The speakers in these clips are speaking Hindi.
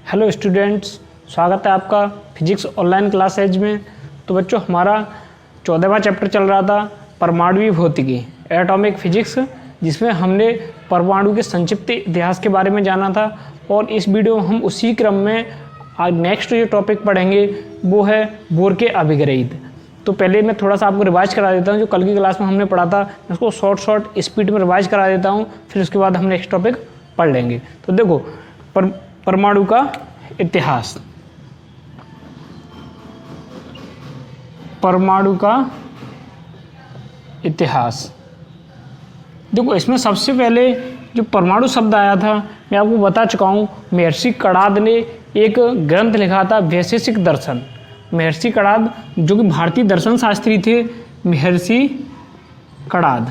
हेलो स्टूडेंट्स, स्वागत है आपका फिजिक्स ऑनलाइन क्लासेज में। तो बच्चों, हमारा 14वां चैप्टर चल रहा था परमाणु भौतिकी, एटॉमिक फिजिक्स, जिसमें हमने परमाणु के संक्षिप्त इतिहास के बारे में जाना था। और इस वीडियो में हम उसी क्रम में आज नेक्स्ट जो टॉपिक पढ़ेंगे वो है बोर के अभिग्रहित। तो पहले मैं थोड़ा सा आपको रिवाइज करा देता हूँ, जो कल की क्लास में हमने पढ़ा था उसको शॉर्ट स्पीड में रिवाइज करा देता हूँ, फिर उसके बाद हम नेक्स्ट टॉपिक पढ़ लेंगे। तो देखो, परमाणु का इतिहास। परमाणु का इतिहास देखो, इसमें सबसे पहले जो परमाणु शब्द आया था मैं आपको बता चुका हूँ। महर्षि कणाद ने एक ग्रंथ लिखा था, वैशेषिक दर्शन। महर्षि कणाद जो कि भारतीय दर्शन शास्त्री थे, महर्षि कणाद।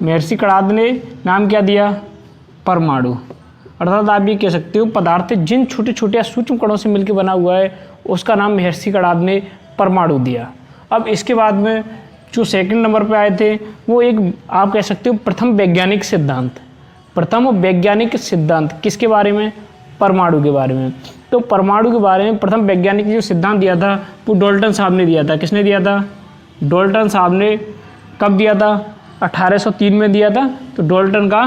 महर्षि कणाद ने नाम क्या दिया? परमाणु। अर्थात आप ये कह सकते हो पदार्थ जिन छोटे छोटे या सूक्ष्म कणों से मिलकर बना हुआ है उसका नाम महर्षि कणाद ने परमाणु दिया। अब इसके बाद में जो सेकंड नंबर पे आए थे वो एक आप कह सकते हो प्रथम वैज्ञानिक सिद्धांत। प्रथम वैज्ञानिक सिद्धांत किसके बारे में? परमाणु के बारे में। तो परमाणु के बारे में प्रथम वैज्ञानिक जो सिद्धांत दिया था वो डाल्टन साहब ने दिया था। किसने दिया था? डाल्टन साहब ने। कब दिया था? 1803 में दिया था। तो डाल्टन का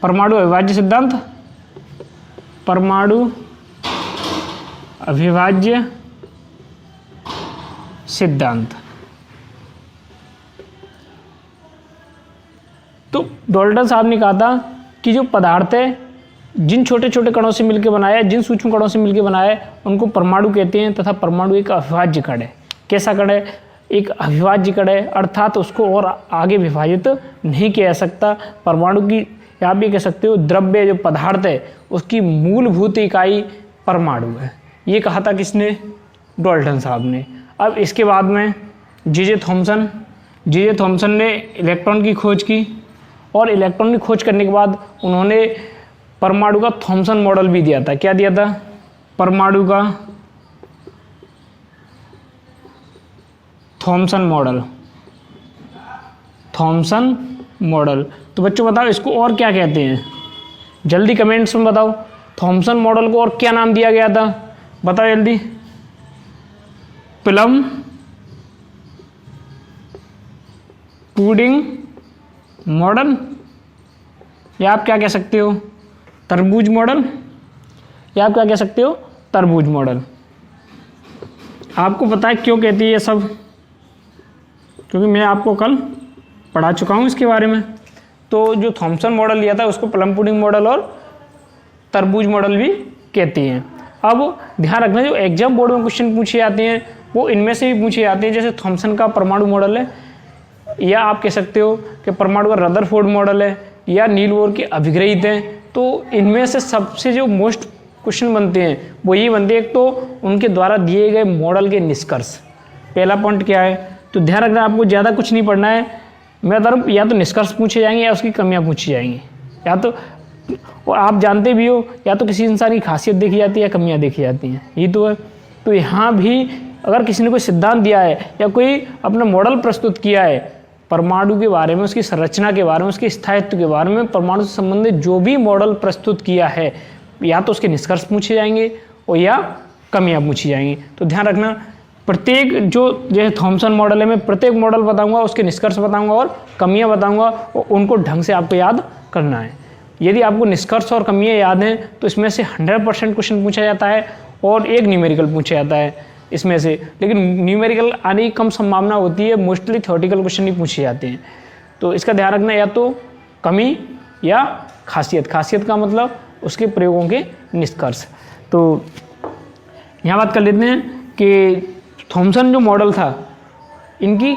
परमाणु अविभाज्य सिद्धांत, परमाणु अविभाज्य सिद्धांत। तो डाल्टन साहब ने कहा था कि जो पदार्थ है जिन छोटे छोटे कणों से मिलकर बनाया है, जिन सूक्ष्म कणों से मिलकर बनाया है, उनको परमाणु कहते हैं। तथा परमाणु एक अविभाज्य कण है। कैसा कण है? एक अविभाज्य कण है, अर्थात उसको और आगे विभाजित नहीं किया जा सकता। परमाणु की आप भी कह सकते हो द्रव्य जो पदार्थ है उसकी मूलभूत इकाई परमाणु है। ये कहा था किसने? डाल्टन साहब ने। अब इसके बाद में जे थॉमसन ने इलेक्ट्रॉन की खोज की, और इलेक्ट्रॉन की खोज करने के बाद उन्होंने परमाणु का थॉमसन मॉडल भी दिया था। क्या दिया था? परमाणु का थॉमसन मॉडल। तो बच्चों बताओ इसको और क्या कहते हैं? जल्दी कमेंट्स में बताओ। थॉमसन मॉडल को और क्या नाम दिया गया था? बताओ जल्दी। प्लम पुडिंग मॉडल, या आप क्या कह सकते हो? तरबूज मॉडल, या आप क्या कह सकते हो? तरबूज मॉडल। आपको पता है क्यों कहती है ये सब? क्योंकि मैं आपको कल पढ़ा चुका हूँ इसके बारे में। तो जो थॉमसन मॉडल लिया था उसको प्लम पुडिंग मॉडल और तरबूज मॉडल भी कहते हैं। अब ध्यान रखना, जो एग्जाम बोर्ड में क्वेश्चन पूछे जाते हैं वो इनमें से भी पूछे जाते हैं। जैसे थॉमसन का परमाणु मॉडल है, या आप कह सकते हो कि परमाणु का रदरफोर्ड मॉडल है, या नील बोर के अभिग्रहित हैं। तो इनमें से सबसे जो मोस्ट क्वेश्चन बनते हैं वो ये बनते हैं, एक तो उनके द्वारा दिए गए मॉडल के निष्कर्ष। पहला पॉइंट क्या है? तो ध्यान रखना, आपको ज़्यादा कुछ नहीं पढ़ना है। मैं बता रहा हूँ, या तो निष्कर्ष पूछे जाएंगे या उसकी कमियां पूछी जाएंगी, या तो, और आप जानते भी हो, या तो किसी इंसान की खासियत देखी जाती है या कमियां देखी जाती हैं। ये तो है। तो यहाँ भी अगर किसी ने कोई सिद्धांत दिया है या कोई अपना मॉडल प्रस्तुत किया है परमाणु के बारे में, उसकी संरचना के बारे में, उसके स्थायित्व के बारे में, परमाणु से संबंधित जो भी मॉडल प्रस्तुत किया है, या तो उसके निष्कर्ष पूछे जाएंगे और या कमियाँ पूछी जाएंगी। तो ध्यान रखना, प्रत्येक जो जैसे थॉमसन मॉडल है, मैं प्रत्येक मॉडल बताऊंगा, उसके निष्कर्ष बताऊंगा और कमियां बताऊंगा, और उनको ढंग से आपको याद करना है। यदि आपको निष्कर्ष और कमियां याद हैं तो इसमें से 100% क्वेश्चन पूछा जाता है और एक न्यूमेरिकल पूछा जाता है इसमें से। लेकिन न्यूमेरिकल आने की कम संभावना होती है, मोस्टली थ्योरेटिकल क्वेश्चन ही पूछे जाते हैं। तो इसका ध्यान रखना, या तो कमी या खासियत। खासियत का मतलब उसके प्रयोगों के निष्कर्ष। तो यहाँ बात कर लेते हैं कि थॉमसन जो मॉडल था, इनकी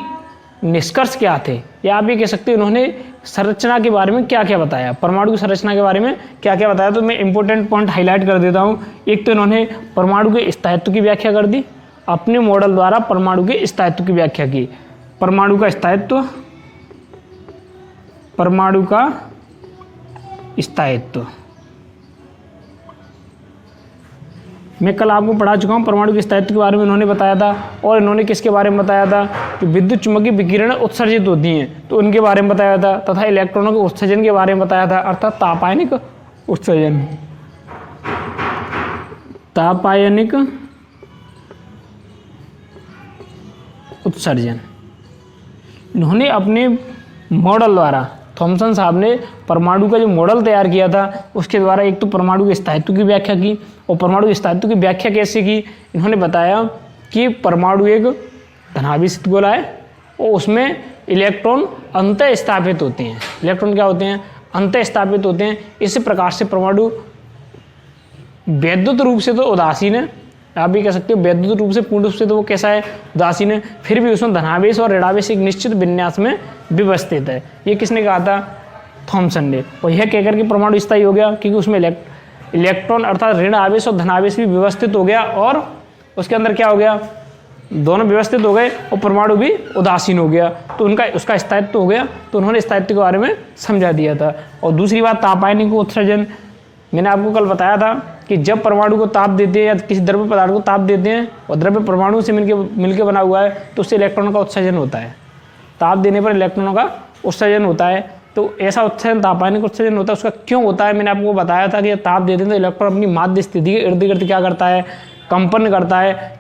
निष्कर्ष क्या थे, या आप ये कह सकते हैं उन्होंने संरचना के बारे में क्या क्या बताया, परमाणु की संरचना के बारे में क्या क्या बताया। तो मैं इंपॉर्टेंट पॉइंट हाईलाइट कर देता हूँ। एक तो इन्होंने परमाणु के स्थायित्व की व्याख्या कर दी, अपने मॉडल द्वारा परमाणु के स्थायित्व की व्याख्या की। परमाणु का स्थायित्व, परमाणु का स्थायित्व मैं कल आपको पढ़ा चुका हूँ। परमाणु के स्थायित्व के बारे में इन्होंने बताया था। और इन्होंने किसके बारे में बताया था? कि विद्युत चुम्बकीय विकिरण उत्सर्जित होती हैं तो उनके बारे में बताया था, तथा इलेक्ट्रॉनों के उत्सर्जन के बारे में बताया था, अर्थात तापायनिक उत्सर्जन, तापायनिक उत्सर्जन। इन्होंने अपने मॉडल द्वारा, थॉमसन साहब ने परमाणु का जो मॉडल तैयार किया था उसके द्वारा एक तो परमाणु के स्थायित्व की व्याख्या की, और परमाणु के स्थायित्व की व्याख्या कैसे की, इन्होंने बताया कि परमाणु एक धनाभिष्ट गोला है और उसमें इलेक्ट्रॉन अंतः स्थापित होते हैं। इलेक्ट्रॉन क्या होते हैं? अंतः स्थापित होते हैं। इस प्रकार से परमाणु वैद्युत रूप से तो उदासीन है, आप भी कह सकते हो वैद्युत रूप से पूर्ण रूप से तो वो कैसा है? उदासीन है, फिर भी उसमें धनावेश और ऋणावेश एक निश्चित विन्यास में व्यवस्थित है। ये किसने कहा था? थॉमसन ने। और यह कहकर के परमाणु स्थायी हो गया क्योंकि उसमें इलेक्ट्रॉन अर्थात ऋण आवेश और धनावेश भी व्यवस्थित हो गया, और उसके अंदर क्या हो गया? दोनों व्यवस्थित हो गए और परमाणु भी उदासीन हो गया, तो उसका स्थायित्व हो गया। तो उन्होंने स्थायित्व के बारे में समझा दिया था। और दूसरी बात, तापायनिक उत्सर्जन। मैंने आपको कल बताया था कि जब परमाणु को ताप देते हैं या किसी द्रव्य पदार्थ को ताप देते हैं और द्रव्य परमाणु से मिलके बना हुआ है तो उससे इलेक्ट्रॉनों का उत्सर्जन होता है। ताप देने पर इलेक्ट्रॉनों का उत्सर्जन होता है। तो ऐसा उत्सर्जन तापायनिक उत्सर्जन होता है। उसका क्यों होता है मैंने आपको बताया था कि ताप देते हैं तो इलेक्ट्रॉन अपनी माध्य स्थिति के इर्द गिर्द क्या करता है? कंपन करता है।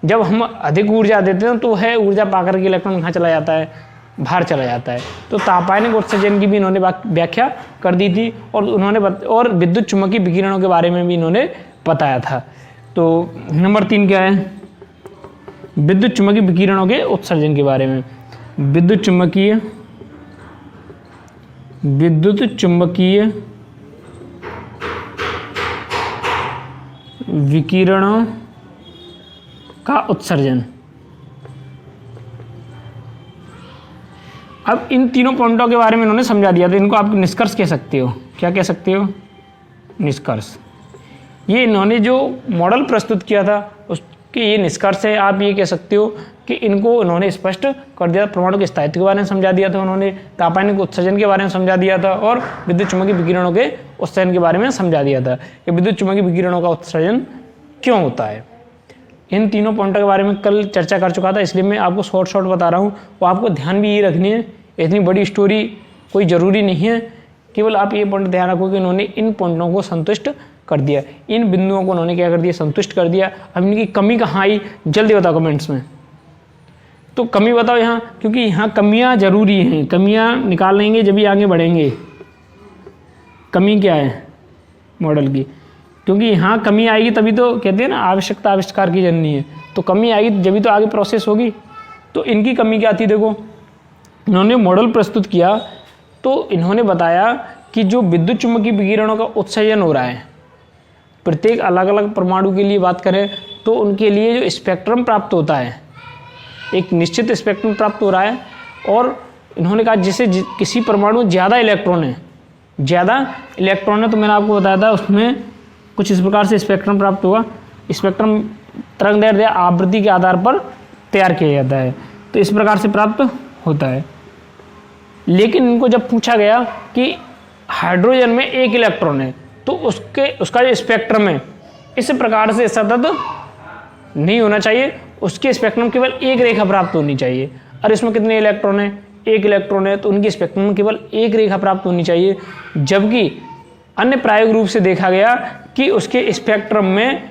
जब हम अधिक ऊर्जा देते हैं तो वह ऊर्जा पाकर के इलेक्ट्रॉन कहाँ चला जाता है? बाहर चला जाता है। तो तापायनिक उत्सर्जन की भी इन्होंने व्याख्या कर दी थी, और उन्होंने और विद्युत चुम्बकीय विकिरणों के बारे में भी इन्होंने बताया था। तो नंबर 3 क्या है? विद्युत चुम्बकीय विकिरणों के उत्सर्जन के बारे में। विद्युत चुम्बकीय विकिरणों का उत्सर्जन। अब इन तीनों पॉइंटों के बारे में इन्होंने समझा दिया, तो इनको आप निष्कर्ष कह सकते हो। क्या कह सकते हो? निष्कर्ष। ये इन्होंने जो मॉडल प्रस्तुत किया था उसके ये निष्कर्ष है। आप ये कह सकते हो कि इनको इन्होंने स्पष्ट कर दिया। परमाणु के स्थायित्व के बारे में समझा दिया था उन्होंने, तापायनिक उत्सर्जन के बारे में समझा दिया था, और विद्युत चुम्बकीय विकिरणों के उत्सर्जन के बारे में समझा दिया था कि विद्युत चुम्बकीय विकिरणों का उत्सर्जन क्यों होता है। इन तीनों पॉइंटों के बारे में कल चर्चा कर चुका था, इसलिए मैं आपको शॉर्ट बता रहा हूँ। वो आपको ध्यान भी ये रखनी है, इतनी बड़ी स्टोरी कोई ज़रूरी नहीं है। केवल आप ये पॉइंट ध्यान रखो कि उन्होंने इन पॉइंटों को संतुष्ट कर दिया, इन बिंदुओं को उन्होंने क्या कर दिया? संतुष्ट कर दिया। अब इनकी कमी कहाँ आई? जल्दी बताओ कमेंट्स में। तो कमी बताओ यहाँ, क्योंकि यहाँ कमियाँ जरूरी हैं। कमियाँ निकाल लेंगे जब भी आगे बढ़ेंगे। कमी क्या है मॉडल की? क्योंकि यहाँ कमी आएगी तभी तो कहते हैं ना आवश्यकता आविष्कार की जननी है। तो कमी आएगी जब भी तो आगे प्रोसेस होगी। तो इनकी कमी क्या थी? देखो, इन्होंने मॉडल प्रस्तुत किया तो इन्होंने बताया कि जो विद्युत चुम्बकीय विकिरणों का उत्सर्जन हो रहा है, प्रत्येक अलग अलग परमाणु के लिए बात करें तो उनके लिए जो स्पेक्ट्रम प्राप्त होता है, एक निश्चित स्पेक्ट्रम प्राप्त हो रहा है। और इन्होंने कहा जैसे किसी परमाणु ज़्यादा इलेक्ट्रॉन है तो मैंने आपको बताया था उसमें कुछ इस प्रकार से स्पेक्ट्रम प्राप्त होगा। स्पेक्ट्रम तरंगदैर्ध्य या आवृत्ति के आधार पर तैयार किया जाता है, तो इस प्रकार से प्राप्त होता है। लेकिन इनको जब पूछा गया कि हाइड्रोजन में एक इलेक्ट्रॉन है तो उसका जो स्पेक्ट्रम है इस प्रकार से सतत नहीं होना चाहिए, उसके स्पेक्ट्रम केवल एक रेखा प्राप्त होनी चाहिए। और इसमें कितने इलेक्ट्रॉन है? एक इलेक्ट्रॉन है, तो उनकी स्पेक्ट्रम में केवल एक रेखा प्राप्त होनी चाहिए। जबकि अन्य प्रायोगिक रूप से देखा गया कि उसके स्पेक्ट्रम में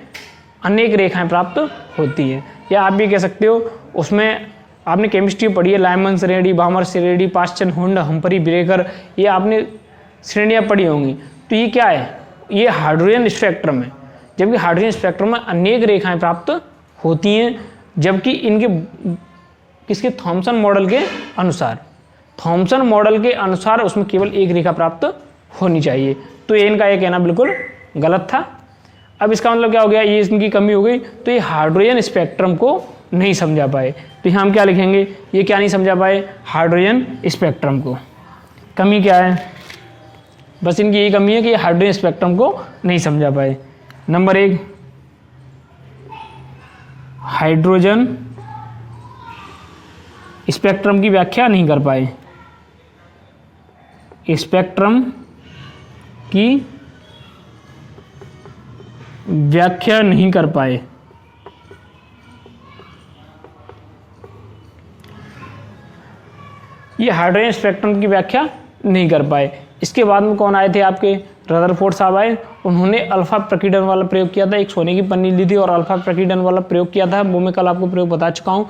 अनेक रेखाएं प्राप्त होती हैं। या आप भी कह सकते हो, उसमें आपने केमिस्ट्री पढ़ी है, लाइमन श्रेणी, बामर श्रेणी, पास्चन, हुंड, हम्परी, ब्रेकर, ये आपने श्रेणियाँ पढ़ी होंगी। तो ये क्या है? ये हाइड्रोजन स्पेक्ट्रम है। जबकि हाइड्रोजन स्पेक्ट्रम में अनेक रेखाएं प्राप्त होती हैं, जबकि इनके किसके? थॉमसन मॉडल के अनुसार। थॉमसन मॉडल के अनुसार उसमें केवल एक रेखा प्राप्त होनी चाहिए। तो ये इनका ये कहना बिल्कुल गलत था। अब इसका मतलब क्या हो गया? ये इनकी कमी हो गई, तो ये हाइड्रोजन स्पेक्ट्रम को नहीं समझा पाए। तो यहाँ हम क्या लिखेंगे? ये क्या नहीं समझा पाए? हाइड्रोजन स्पेक्ट्रम को। कमी क्या है? बस इनकी यही कमी है कि हाइड्रोजन स्पेक्ट्रम को नहीं समझा पाए। नंबर 1, हाइड्रोजन स्पेक्ट्रम की व्याख्या नहीं कर पाए। स्पेक्ट्रम की व्याख्या नहीं कर पाए। ये हाइड्रोजन स्पेक्ट्रम की व्याख्या नहीं कर पाए। इसके बाद में कौन आए थे आपके? रदरफोर्ड साहब आए, उन्होंने अल्फा प्रकीर्णन वाला प्रयोग किया था, एक सोने की पन्नी ली थी और अल्फा प्रकीर्णन वाला प्रयोग किया था, वो मैं कल आपको प्रयोग बता चुका हूँ।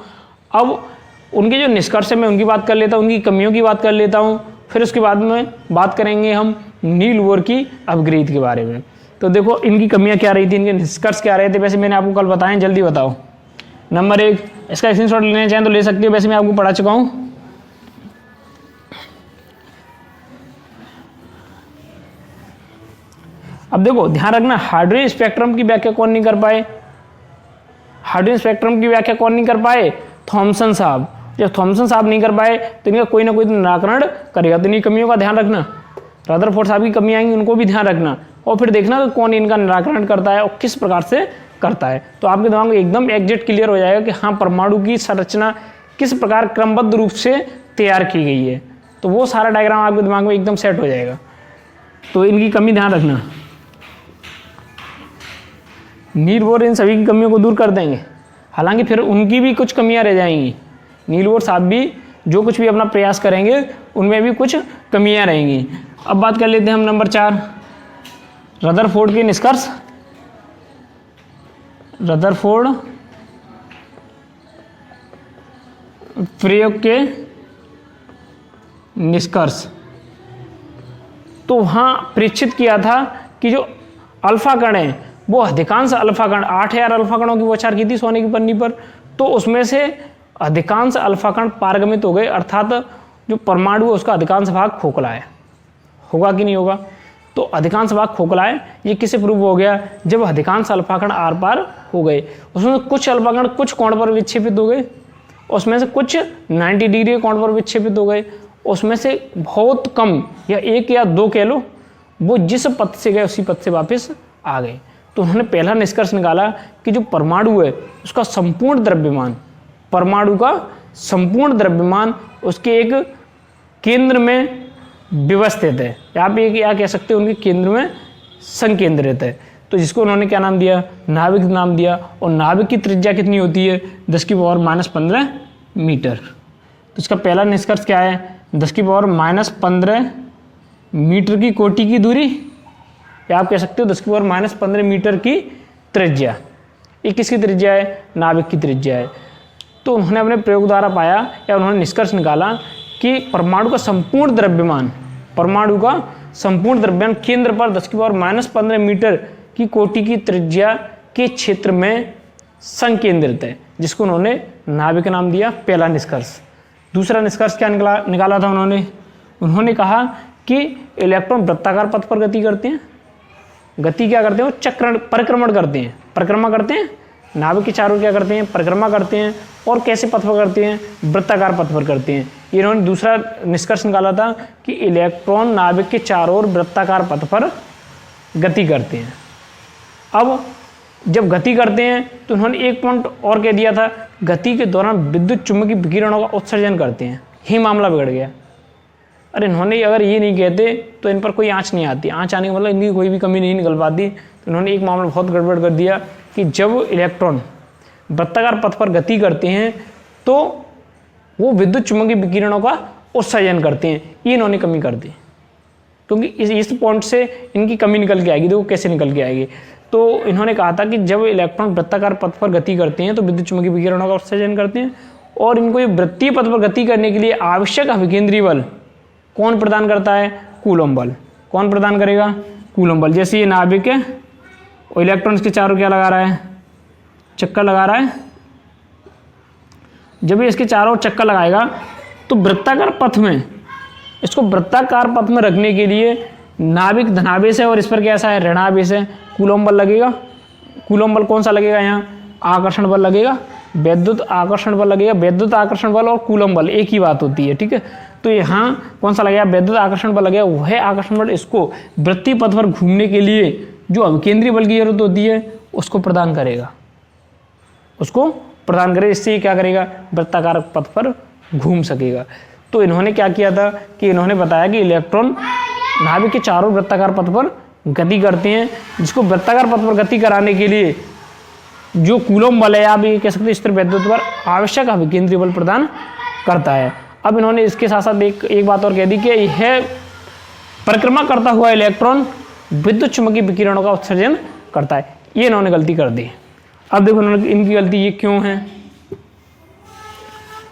अब उनके जो निष्कर्ष है मैं उनकी बात कर लेता हूँ, उनकी कमियों की बात कर लेता हूँ, फिर उसके बाद में बात करेंगे हम नील बोर की अपग्रेड के बारे में। तो देखो इनकी कमियां क्या रही थी, इनके निष्कर्ष क्या रहे थे, वैसे मैंने आपको कल बताएं, जल्दी बताओ। नंबर 1, इसका स्क्रीनशॉट लेना चाहें तो ले सकते हो, वैसे मैं आपको पढ़ा चुका हूँ। अब देखो ध्यान रखना, हाइड्रोजन स्पेक्ट्रम की व्याख्या कौन नहीं कर पाए, हाइड्रोजन स्पेक्ट्रम की व्याख्या कौन नहीं कर पाए, थॉमसन साहब। जब थॉमसन साहब नहीं कर पाए तो इनका कोई ना कोई निराकरण करेगा, तो इन्हीं कमियों का ध्यान रखना। रदरफोर्ड साहब की कमी आएंगी, उनको भी ध्यान रखना, और फिर देखना कि कौन इनका निराकरण करता है और किस प्रकार से करता है। तो आपके दिमाग में एकदम एग्जैक्ट क्लियर हो जाएगा कि हाँ परमाणु की संरचना किस प्रकार क्रमबद्ध रूप से तैयार की गई है, तो वो सारा डायग्राम आपके दिमाग में एकदम सेट हो जाएगा। तो इनकी कमी ध्यान रखना। नील बोर इन सभी की कमियों को दूर कर देंगे, हालांकि फिर उनकी भी कुछ कमियां रह जाएंगी। नील बोर साहब भी जो कुछ भी अपना प्रयास करेंगे उनमें भी कुछ कमियां रहेंगी। अब बात कर लेते हैं हम नंबर 4, रदरफोर्ड के निष्कर्ष। रदरफोर्ड प्रयोग के निष्कर्ष। तो वहां परीक्षित किया था कि जो अल्फा कण है वो अधिकांश अल्फा कण, 8000 अल्फा कणों की विचार की थी सोने की पन्नी पर, तो उसमें से अधिकांश अल्फा कण पारगमित हो गए, अर्थात जो परमाणु है उसका अधिकांश भाग खोखला है। होगा कि नहीं होगा, तो अधिकांश भाग खोखला है, ये किसे प्रूव हो गया, जब अधिकांश अल्फा कण आर पार हो गए। उसमें कुछ अल्फा कण कुछ कोण पर विक्षेपित हो गए, उसमें से कुछ 90 डिग्री के कोण पर विक्षेपित हो गए, उसमें से बहुत कम या 1 या 2 कह लो वो जिस पथ से गए उसी पथ से वापस आ गए। तो उन्होंने पहला निष्कर्ष निकाला कि जो परमाणु है उसका संपूर्ण द्रव्यमान, परमाणु का संपूर्ण द्रव्यमान उसके एक केंद्र में व्यवस्थित है, आप क्या कह सकते हैं, उनके केंद्र में संकेंद्रित है। तो जिसको उन्होंने क्या नाम दिया, नाभिक नाम दिया। और नाभिक की त्रिज्या कितनी होती है, 10⁻⁻15 मीटर। तो इसका पहला निष्कर्ष क्या है, 10⁻⁻15 मीटर की कोटि की दूरी, या आप कह सकते हो 10⁻⁻15 मीटर की त्रिज्या। ये किसकी त्रिज्या है, नाभिक की त्रिज्या है। तो उन्होंने अपने प्रयोग द्वारा पाया या उन्होंने निष्कर्ष निकाला कि परमाणु का संपूर्ण द्रव्यमान, परमाणु का संपूर्ण द्रव्यमान केंद्र पर 10⁻⁻15 मीटर की कोटि की त्रिज्या के क्षेत्र में संकेंद्रित है, जिसको उन्होंने नाभिक नाम दिया, पहला निष्कर्ष। दूसरा निष्कर्ष क्या निकाला था उन्होंने कहा कि इलेक्ट्रॉन वृत्ताकार पथ पर गति करते हैं। गति क्या करते हैं, वो चक्रण परिक्रमा करते हैं, परिक्रमा करते हैं, नाभिक के चारों क्या करते हैं, परिक्रमा करते हैं। और कैसे पथ पर करते हैं, वृत्ताकार पथ पर करते हैं। ये इन्होंने दूसरा निष्कर्ष निकाला था कि इलेक्ट्रॉन नाभिक के चारों ओर वृत्ताकार पथ पर गति करते हैं। अब जब गति करते हैं तो उन्होंने एक पॉइंट और कह दिया था, गति के दौरान विद्युत चुम्बकीय विकिरणों का उत्सर्जन करते हैं। ही मामला बिगड़ गया। अरे इन्होंने अगर ये नहीं कहते तो इन पर कोई आँच नहीं आती, आँच आने का मतलब इनकी कोई भी कमी नहीं निकल पाती। तो इन्होंने एक मामला बहुत गड़बड़ कर दिया कि जब इलेक्ट्रॉन वृत्ताकार पथ पर गति करते हैं तो वो विद्युत चुम्बकीय विकिरणों का उत्सर्जन करते हैं। ये इन्होंने कमी कर दी, क्योंकि इस पॉइंट से इनकी कमी निकल के आएगी। देखो कैसे निकल के आएगी। तो इन्होंने कहा था कि जब इलेक्ट्रॉन वृत्ताकार पथ पर गति करते हैं तो विद्युत चुम्बकीय विकिरणों का उत्सर्जन करते हैं, और इनको ये वृत्तीय पथ पर गति करने के लिए आवश्यक अभिकेंद्रीय बल कौन प्रदान करता है, कूलम बल। कौन प्रदान करेगा, कूलम बल। जैसे ये नाभिक है और इलेक्ट्रॉन्स के चारों क्या लगा रहा है, चक्कर लगा रहा है। जब ये इसके चारों चक्कर लगाएगा तो वृत्ताकार पथ में, इसको वृत्ताकार पथ में रखने के लिए नाभिक धनावेश है और इस पर कैसा है, ऋणावेश है, कूलम बल लगेगा। कूलम बल कौन सा लगेगा, यहाँ आकर्षण बल लगेगा, वैद्युत आकर्षण बल लगेगा। वैद्युत आकर्षण बल और कूलम बल एक ही बात होती है, ठीक है। तो यहाँ कौन सा लगेगा, वैद्युत आकर्षण बल लगेगा। वह आकर्षण बल इसको वृत्तीय पथ पर घूमने के लिए जो अभिकेंद्रीय बल की जरूरत होती है उसको प्रदान करेगा, उसको प्रदान करेगा। इससे ये क्या करेगा, वृत्ताकार पथ पर घूम सकेगा। तो इन्होंने क्या किया था कि इन्होंने बताया कि इलेक्ट्रॉन नाभिक के चारों वृत्ताकार पथ पर गति करते हैं, जिसको वृत्ताकार पथ पर गति कराने के लिए जो कूलम बल है, आप ये कह सकते हैं स्थिर वैद्युत बल आवश्यक अभिकेंद्रीय बल प्रदान करता है। अब इन्होंने इसके साथ साथ एक बात और कह दी कि यह परिक्रमा करता हुआ इलेक्ट्रॉन विद्युत चुम्बकीय विकिरणों का उत्सर्जन करता है। ये इन्होंने गलती कर दी। अब देखो इनकी गलती ये क्यों है।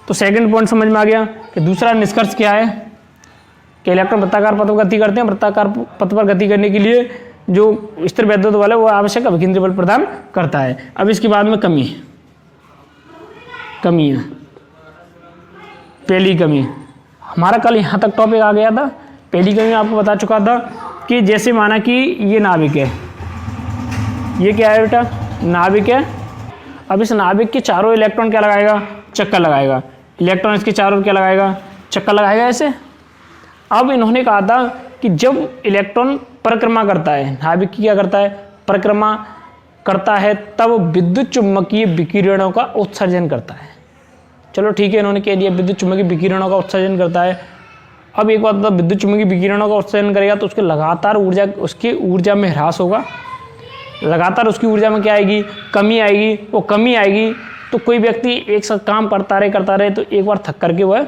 तो सेकंड पॉइंट समझ में आ गया कि दूसरा निष्कर्ष क्या है कि इलेक्ट्रॉन वृत्ताकार पथ पर गति करते हैं। वृत्ताकार पथ पर गति करने के लिए जो स्थिर वैद्युत बल है वो आवश्यक अभिकेंद्री बल प्रदान करता है। अब इसके बाद में कमी है। पहली कमी, हमारा कल यहाँ तक टॉपिक आ गया था। पहली कमी आपको बता चुका था कि जैसे माना कि ये नाभिक है, ये क्या है बेटा, नाभिक है। अब इस नाभिक के चारों इलेक्ट्रॉन क्या लगाएगा, चक्कर लगाएगा। इलेक्ट्रॉन इसके चारों क्या लगाएगा, चक्कर लगाएगा ऐसे। अब इन्होंने कहा था कि जब इलेक्ट्रॉन परिक्रमा करता है, नाभिक की क्या करता है, परिक्रमा करता है, तब विद्युत चुम्बकीय विकिरणों का उत्सर्जन करता है। चलो ठीक है, इन्होंने कह दिया विद्युत चुम्बकीय विकिरणों का उत्सर्जन करता है। अब एक बात बता, विद्युत चुम्बकीय विकिरणों का उत्सर्जन करेगा तो उसके लगातार उसकी ऊर्जा में ह्रास होगा। लगातार उसकी ऊर्जा में क्या आएगी, कमी आएगी। वो कमी आएगी तो कोई व्यक्ति एक साथ काम करता रहे तो एक बार थक करके वह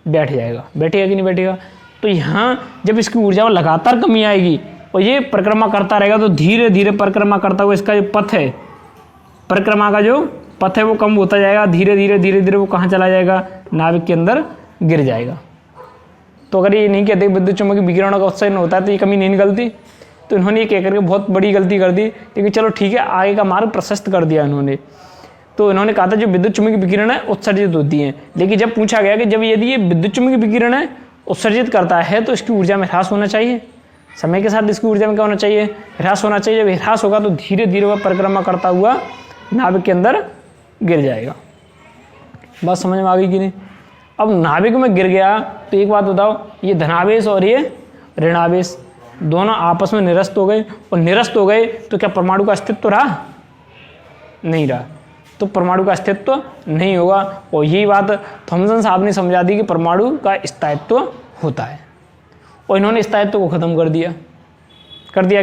बैठ जाएगा। बैठेगा कि नहीं बैठेगा। तो यहाँ जब इसकी ऊर्जा में लगातार कमी आएगी और ये परिक्रमा करता रहेगा तो धीरे धीरे परिक्रमा करता हुआ इसका जो पथ है, परिक्रमा का जो पथ है वो कम होता जाएगा। धीरे धीरे वो कहाँ चला जाएगा, नाभिक के अंदर गिर जाएगा। तो अगर ये नहीं कहते विद्युत चुम्बकीय विकिरणों का उत्सर्जन होता है तो ये कमी नहीं निकलती। तो इन्होंने ये कह करके बहुत बड़ी गलती कर दी। लेकिन चलो ठीक है, आगे का मार्ग प्रशस्त कर दिया इन्होंने। तो इन्होंने कहा था जो विद्युत चुम्बकीय विकिरण है उत्सर्जित होती हैं। लेकिन जब पूछा गया कि जब यदि ये विद्युत चुम्बकीय विकिरण है उत्सर्जित करता है तो इसकी ऊर्जा में ह्रास होना चाहिए। समय के साथ इसकी ऊर्जा में क्या होना चाहिए, ह्रास होना चाहिए। जब ह्रास होगा तो धीरे धीरे वह परिक्रमा करता हुआ नाभिक के अंदर गिर जाएगा। बात समझ में आ गई कि नहीं। अब नाभिक में गिर गया तो एक बात बताओ, ये धनावेश और ये ऋणावेश दोनों आपस में निरस्त हो गए। और निरस्त हो गए तो क्या परमाणु का अस्तित्व रहा, नहीं रहा। तो परमाणु का अस्तित्व नहीं होगा। और यही बात थॉमसन साहब ने समझा दी कि परमाणु का स्थायित्व होता है। और इन्होंने स्थायित्व को खत्म कर दिया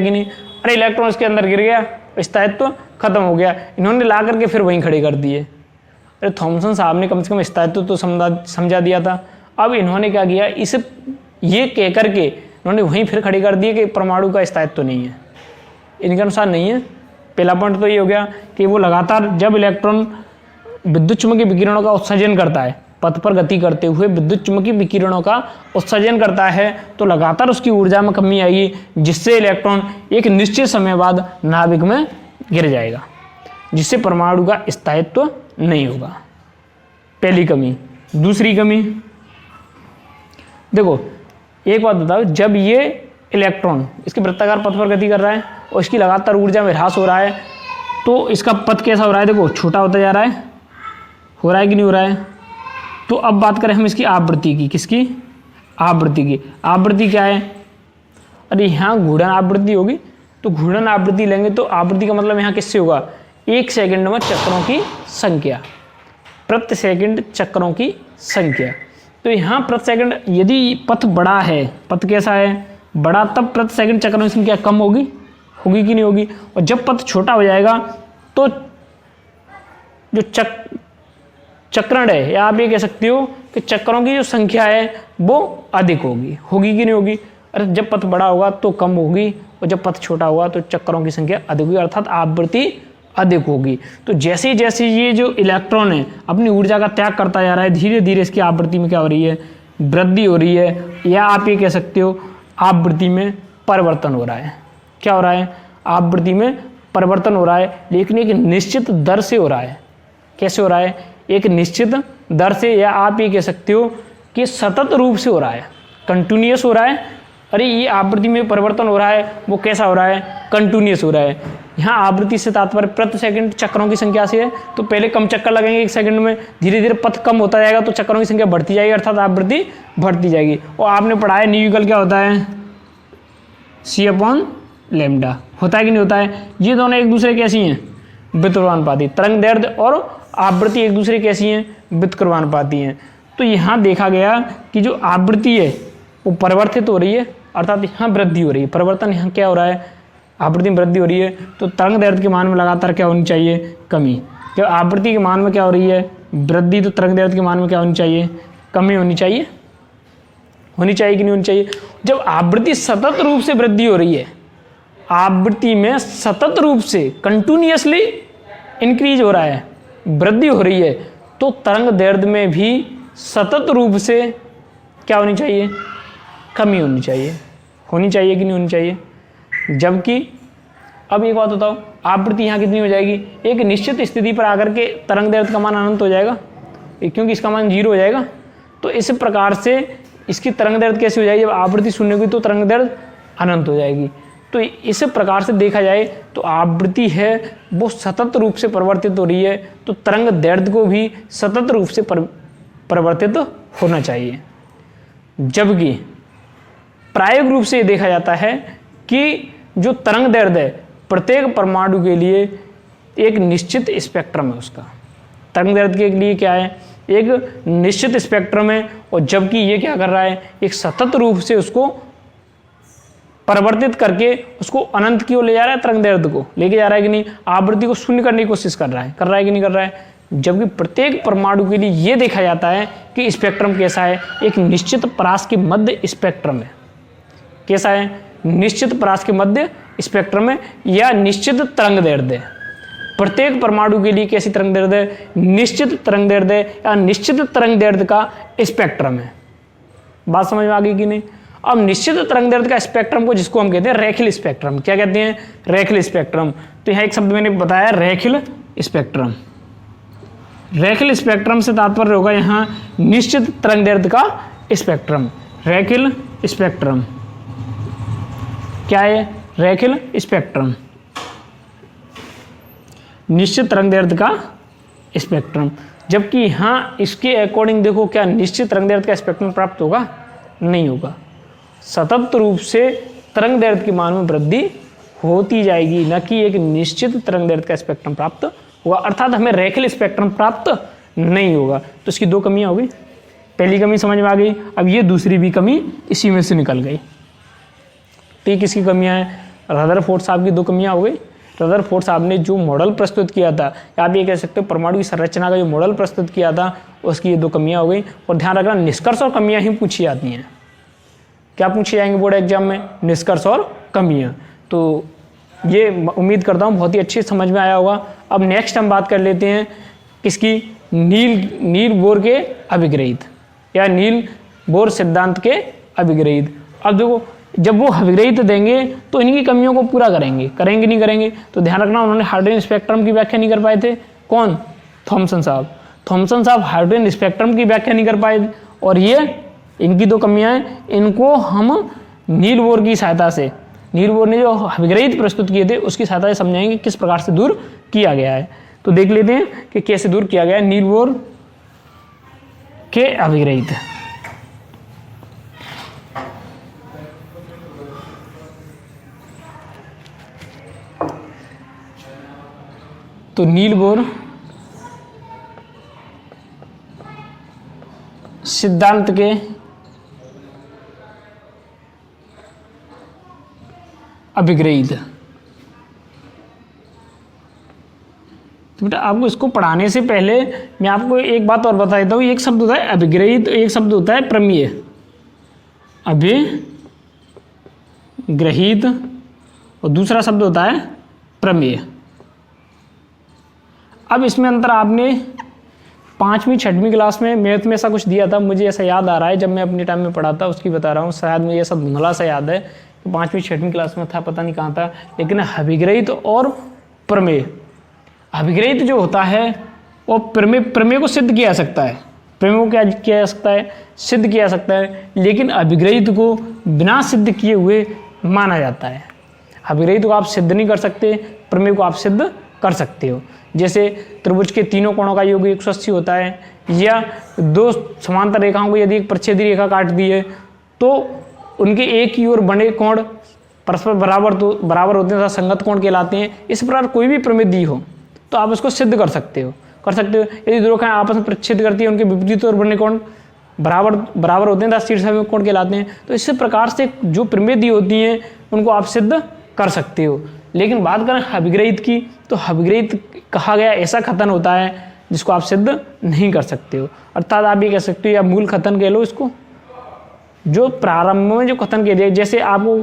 कि नहीं। अरे इलेक्ट्रॉन इसके अंदर गिर गया, स्थायित्व खत्म हो गया। इन्होंने ला करके फिर वहीं खड़े कर दिए। अरे थॉमसन साहब ने कम से कम स्थायित्व तो समझा दिया था। अब इन्होंने क्या किया, ये कह करके इन्होंने वहीं फिर खड़े कर दिए कि परमाणु का स्थायित्व नहीं है, इनके अनुसार नहीं है। पहला पॉइंट तो ये हो गया कि वो लगातार जब इलेक्ट्रॉन विद्युत चुम्बकीय विकिरणों का उत्सर्जन करता है, पथ पर गति करते हुए विद्युत चुम्बकीय विकिरणों का उत्सर्जन करता है तो लगातार उसकी ऊर्जा में कमी आएगी, जिससे इलेक्ट्रॉन एक निश्चित समय बाद नाभिक में गिर जाएगा, जिससे परमाणु का स्थायित्व नहीं होगा। पहली कमी। दूसरी कमी देखो, एक बात बताओ, जब ये इलेक्ट्रॉन इसके वृत्ताकार पथ पर गति कर रहा है और इसकी लगातार ऊर्जा में ह्रास हो रहा है तो इसका पथ कैसा हो रहा है, देखो छोटा होता जा रहा है, हो रहा है कि नहीं हो रहा है। तो अब बात करें हम इसकी आवृत्ति की, किसकी, आवृत्ति की। आवृत्ति क्या है, अरे यहाँ घूर्णन आवृत्ति होगी तो घूर्णन आवृत्ति लेंगे तो आवृत्ति का मतलब यहाँ किससे होगा, 1 सेकंड में चक्रों की संख्या, प्रति सेकंड चक्रों की संख्या। तो यहाँ प्रति सेकंड यदि पथ बड़ा है, पथ कैसा है, बड़ा, तब प्रति सेकंड चक्रों की संख्या कम होगी कि नहीं होगी। और जब पथ छोटा हो जाएगा तो जो चक्रण है, या आप ये कह सकते हो कि चक्रों की जो संख्या है वो अधिक होगी कि नहीं होगी। अरे जब पथ बड़ा होगा तो कम होगी और जब पथ छोटा होगा तो चक्रों की संख्या अधिक होगी, अर्थात आवृत्ति अधिक होगी। तो जैसे जैसे ये जो इलेक्ट्रॉन है अपनी ऊर्जा का त्याग करता जा रहा है, धीरे धीरे इसकी आवृत्ति में क्या हो रही है, वृद्धि हो रही है, या आप ये कह सकते हो आवृत्ति में परिवर्तन हो रहा है। क्या हो रहा है, आवृत्ति में परिवर्तन हो रहा है, लेकिन एक निश्चित दर से हो रहा है। कैसे हो रहा है, एक निश्चित दर से, या आप ये कह सकते हो कि सतत रूप से हो रहा है, कंटिन्यूअस हो रहा है। अरे ये आवृत्ति में परिवर्तन हो रहा है वो कैसा हो रहा है, कंटिन्यूअस हो रहा है। यहाँ आवृत्ति से तात्पर्य प्रति सेकंड चक्रों की संख्या से है। तो पहले कम चक्कर लगेंगे 1 सेकंड में, धीरे धीरे पथ कम होता जाएगा तो चक्रों की संख्या बढ़ती जाएगी, अर्थात आवृत्ति बढ़ती जाएगी। और आपने पढ़ा है न्यूमेरिकल क्या होता है, c/λ होता है कि नहीं होता है। ये दोनों एक दूसरे कैसी हैं, व्युत्क्रमानुपाती। तरंग दैर्ध्य और आवृत्ति एक दूसरे कैसी हैं, व्युत्क्रमानुपाती हैं। तो यहाँ देखा गया कि जो आवृत्ति है वो परिवर्तित हो रही है, अर्थात यहाँ वृद्धि हो रही है। परिवर्तन यहाँ क्या हो रहा है, आवृत्ति में वृद्धि हो रही है। तो तरंग दैर्ध्य के मान में लगातार क्या होनी चाहिए, कमी। जब आवृत्ति के मान में क्या हो रही है, वृद्धि, तो तरंग दैर्ध्य के मान में क्या होनी चाहिए, कमी होनी चाहिए कि नहीं होनी चाहिए। जब आवृत्ति सतत रूप से वृद्धि हो रही है आवृत्ति में सतत रूप से कंटिन्यूअसली इंक्रीज हो रहा है, वृद्धि हो रही है, तो तरंग दैर्ध्य में भी सतत रूप से क्या होनी चाहिए, कमी होनी चाहिए। होनी चाहिए कि नहीं होनी चाहिए। जबकि अब एक बात बताओ, आवृत्ति यहाँ कितनी हो जाएगी, एक निश्चित स्थिति पर आकर के तरंग दैर्ध्य का मान अनंत हो जाएगा, क्योंकि इसका मान 0 हो जाएगा। तो इस प्रकार से इसकी तरंग दैर्ध्य कैसे हो जाएगी, जब आवृत्ति शून्य होगी तो तरंग दैर्ध्य अनंत हो जाएगी। तो इस प्रकार से देखा जाए तो आवृत्ति है वो सतत रूप से परिवर्तित हो रही है, तो तरंग दैर्ध्य को भी सतत रूप से परिवर्तित होना चाहिए। जबकि प्रायोगिक रूप से ये देखा जाता है कि जो तरंग दैर्ध्य है प्रत्येक परमाणु के लिए एक निश्चित स्पेक्ट्रम है, उसका तरंग दैर्ध्य के लिए क्या है, एक निश्चित स्पेक्ट्रम है। और जबकि ये क्या कर रहा है, एक सतत रूप से उसको परिवर्तित करके उसको अनंत की ओर ले जा रहा है, तरंग दैर्ध्य को लेके जा रहा है कि नहीं, आवृत्ति को शून्य करने की कोशिश कर रहा है कि नहीं कर रहा है। जबकि प्रत्येक परमाणु के लिए ये देखा जाता है कि स्पेक्ट्रम कैसा है, एक निश्चित परास के मध्य स्पेक्ट्रम है। कैसा है, निश्चित परास के मध्य स्पेक्ट्रम है या निश्चित तरंग दैर्ध्य। प्रत्येक परमाणु के लिए कैसी तरंग दैर्ध्य है, निश्चित तरंग दैर्ध्य या निश्चित तरंग दैर्ध्य का स्पेक्ट्रम है। बात समझ में आ गई कि नहीं। अब निश्चित तरंग दैर्ध्य का स्पेक्ट्रम को जिसको हम कहते हैं रेखिल स्पेक्ट्रम, क्या कहते हैं, रेखिल स्पेक्ट्रम। तो यहाँ एक शब्द मैंने बताया रेखिल स्पेक्ट्रम। रेखिल स्पेक्ट्रम से तात्पर्य होगा यहाँ निश्चित तरंग दैर्ध्य का स्पेक्ट्रम। रेखिल स्पेक्ट्रम क्या है, रेखिल स्पेक्ट्रम, निश्चित तरंग दैर्ध्य का स्पेक्ट्रम। जबकि यहाँ इसके अकॉर्डिंग देखो, क्या निश्चित तरंग दैर्ध्य का स्पेक्ट्रम प्राप्त होगा, नहीं होगा। सतत रूप से तरंग दैर्ध्य के मान में वृद्धि होती जाएगी, न कि एक निश्चित तरंग दैर्ध्य का स्पेक्ट्रम प्राप्त होगा, अर्थात हमें रेखिल स्पेक्ट्रम प्राप्त नहीं होगा। तो इसकी दो कमियां हो गई, पहली कमी समझ में आ गई, अब ये दूसरी भी कमी इसी में से निकल गई। ठीक, किसकी कमियां हैं, रदरफोर्ड साहब की दो कमियां हो गई। रदरफोर्ड साहब ने जो मॉडल प्रस्तुत किया था, या आप ये कह सकते हो परमाणु की संरचना का जो मॉडल प्रस्तुत किया था, उसकी ये दो कमियां हो गई। और ध्यान रखना, निष्कर्ष और कमियां ही पूछी जाती हैं। क्या पूछे जाएंगे बोर्ड एग्जाम में, निष्कर्ष और कमियां। तो ये उम्मीद करता हूँ बहुत ही अच्छी समझ में आया होगा। अब नेक्स्ट हम बात कर लेते हैं किसकी, नील बोर के अभिग्रहित या नील बोर सिद्धांत के अभिग्रहित। अब देखो, जब वो अभिग्रहित देंगे तो इनकी कमियों को पूरा करेंगे नहीं करेंगे। तो ध्यान रखना, उन्होंने हाइड्रोजन स्पेक्ट्रम की व्याख्या नहीं कर पाए थे। कौन, थॉमसन साहब। थॉमसन साहब हाइड्रोजन स्पेक्ट्रम की व्याख्या नहीं कर पाए, और ये इनकी दो कमियां हैं। इनको हम नील बोर की सहायता से, नील बोर ने जो अभिग्रहित प्रस्तुत किए थे उसकी सहायता से समझाएंगे किस प्रकार से दूर किया गया है। तो देख लेते हैं कि कैसे दूर किया गया है नील बोर के अभिग्रहित। तो नील बोर सिद्धांत के अभिग्रहित। तो बेटा आपको इसको पढ़ाने से पहले मैं आपको एक बात और बता देता हूँ। एक शब्द होता है अभिग्रहित, एक शब्द होता है प्रमेय। अभिग्रहित और दूसरा शब्द होता है प्रमेय। अब इसमें अंतर आपने 5वीं 6वीं क्लास में मैथ में ऐसा कुछ दिया था, मुझे ऐसा याद आ रहा है, जब मैं अपने टाइम में पढ़ा था उसकी बता रहा हूँ। शायद मुझे ऐसा धुंधला सा याद है कि 5वीं 6वीं क्लास में था, पता नहीं कहाँ था। लेकिन अभिग्रहित और प्रमेय, अभिग्रहित जो होता है वो प्रमेय को सिद्ध किया जा सकता है, प्रमेय को क्या किया जा सकता है, सिद्ध किया जा सकता है। लेकिन अभिग्रहित को बिना सिद्ध किए हुए माना जाता है। अभिग्रहित को आप सिद्ध नहीं कर सकते, प्रमेय को आप सिद्ध कर सकते हो। जैसे त्रिभुज के तीनों कोणों का योग 180 होता है, या दो समांतर रेखाओं को यदि एक प्रच्छेदी रेखा काट दी है तो उनके एक ही ओर बने कोण परस्पर बराबर होते हैं, संगत कोण कहलाते हैं। इस प्रकार कोई भी प्रमेय दी हो तो आप उसको सिद्ध कर सकते हो। यदि दो रेखाएं आपस में प्रच्छेद करती है, उनके विपरीत ओर बने कोण बराबर होते हैं, शीर्षाभिमुख कोण कहलाते हैं। तो इस प्रकार से जो प्रमेय दी होती हैं उनको आप सिद्ध कर सकते हो। लेकिन बात करें अभिग्रहित की, तो अभिग्रहित कहा गया ऐसा कथन होता है जिसको आप सिद्ध नहीं कर सकते हो। अर्थात आप ये कह सकते हो, या मूल कथन कह लो इसको, जो प्रारंभ में जो कथन कह दिया। जैसे आपको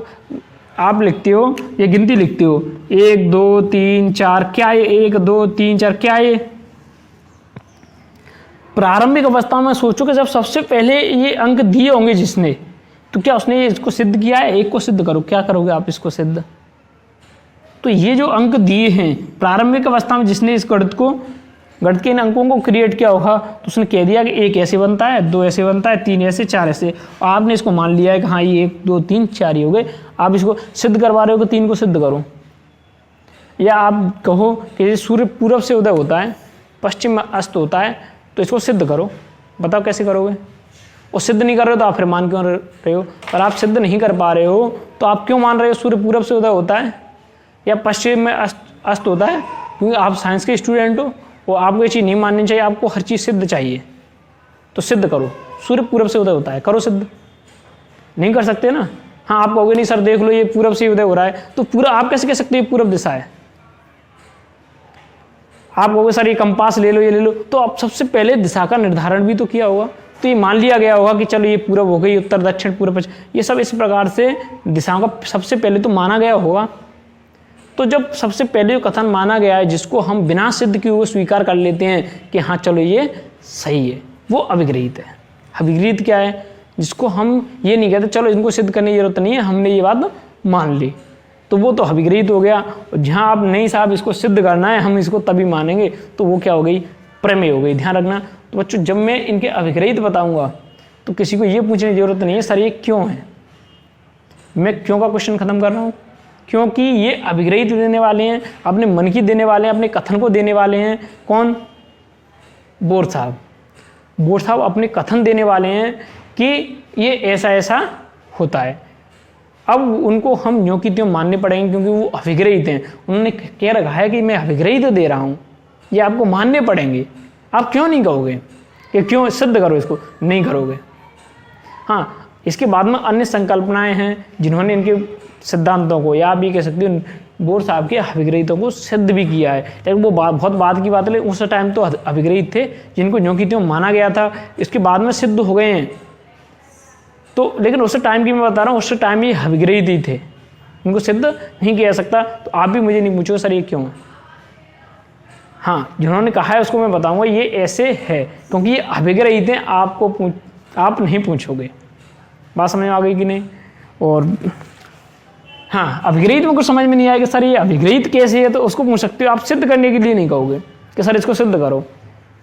आप लिखते हो, ये गिनती लिखते हो 1 2 3 4, क्या है 1 2 3 4, क्या है? प्रारंभिक अवस्था में सोचो कि जब सबसे पहले ये अंक दिए होंगे जिसने, तो क्या उसने इसको सिद्ध किया है? 1 को सिद्ध करो, क्या करोगे आप इसको सिद्ध? तो ये जो अंक दिए हैं प्रारंभिक अवस्था में जिसने इस गणित के इन अंकों को क्रिएट किया होगा, तो उसने कह दिया कि 1 ऐसे बनता है, 2 ऐसे बनता है, 3 ऐसे, 4 ऐसे, और आपने इसको मान लिया है कि हाँ ये 1 2 3 4 ही हो गए। आप इसको सिद्ध करवा रहे हो कि 3 को सिद्ध करो, या आप कहो कि सूर्य पूरब से उदय होता है, पश्चिम में अस्त होता है, तो इसको सिद्ध करो। बताओ कैसे करोगे? और सिद्ध नहीं कर रहे हो तो आप फिर मान क्यों रहे हो? और आप सिद्ध नहीं कर पा रहे हो तो आप क्यों मान रहे हो सूर्य पूरब से उदय होता है या पश्चिम में अस्त होता है? क्योंकि आप साइंस के स्टूडेंट हो, वो आपको ये चीज़ नहीं माननी चाहिए, आपको हर चीज़ सिद्ध चाहिए। तो सिद्ध करो, सूर्य पूरब से उदय होता है, करो सिद्ध। नहीं कर सकते ना? हाँ, आप कहोगे नहीं सर देख लो ये पूरब से उदय हो रहा है, तो पूरा आप कैसे कह सकते हो पूरब दिशा है? आप कहोगे सर ये कंपास ले लो, ये ले लो, तो आप सबसे पहले दिशा का निर्धारण भी तो किया होगा, तो ये मान लिया गया होगा कि चलो ये पूरब हो गई, उत्तर दक्षिण पूर्व पश्चिम, ये सब इस प्रकार से दिशाओं का सबसे पहले तो माना गया होगा। तो जब सबसे पहले कथन माना गया है जिसको हम बिना सिद्ध किए हुए स्वीकार कर लेते हैं कि हाँ चलो ये सही है, वो अभिगृहीत है। अभिगृहीत क्या है? जिसको हम ये नहीं कहते चलो इनको सिद्ध करने की जरूरत नहीं है, हमने ये बात मान ली, तो वो तो अभिगृहीत हो गया। जहाँ आप नहीं साहब इसको सिद्ध करना है, हम इसको तभी मानेंगे, तो वो क्या हो गई? प्रमेय हो गई। ध्यान रखना। तो बच्चों जब मैं इनके अभिगृहीत बताऊंगा तो किसी को ये पूछने की जरूरत नहीं है सर ये क्यों है। मैं क्यों का क्वेश्चन खत्म कर रहा हूँ, क्योंकि ये अभिगृहीत देने वाले हैं, अपने मन की देने वाले हैं, अपने कथन को देने वाले हैं। कौन? बोर साहब। बोर साहब अपने कथन देने वाले हैं कि ये ऐसा ऐसा होता है। अब उनको हम यूँ की त्यों मानने पड़ेंगे क्योंकि वो अभिगृहीत हैं। उन्होंने कह रखा है कि मैं अभिगृहीत दे रहा हूँ, ये आपको मानने पड़ेंगे। आप क्यों नहीं कहोगे कि क्यों सिद्ध करो इसको? नहीं करोगे। हाँ, इसके बाद में अन्य संकल्पनाएं हैं जिन्होंने इनके सिद्धांतों को, या आप ये कह सकते हो बोर साहब के अभिगृहीतों को सिद्ध भी किया है, लेकिन वो बहुत बाद की बात है। उस टाइम तो अभिगृहीत थे जिनको यूँ की त्यों माना गया था, इसके बाद में सिद्ध हो गए हैं। तो लेकिन उस टाइम की मैं बता रहा हूँ, उस टाइम ये अभिगृहीत ही थे, इनको सिद्ध नहीं किया जा सकता। तो आप भी मुझे नहीं पूछो सर ये क्यों है। हाँ, जिन्होंने कहा है उसको मैं बताऊंगा ये ऐसे है क्योंकि ये अभिगृहीत हैं। आप नहीं पूछोगे। बात समझ में आ गई कि नहीं? और हाँ, अभिगृहीत में कुछ समझ में नहीं आएगा सर ये अभिगृहीत कैसे है, तो उसको पूछ सकते हो। आप सिद्ध करने के लिए नहीं कहोगे कि सर इसको सिद्ध करो,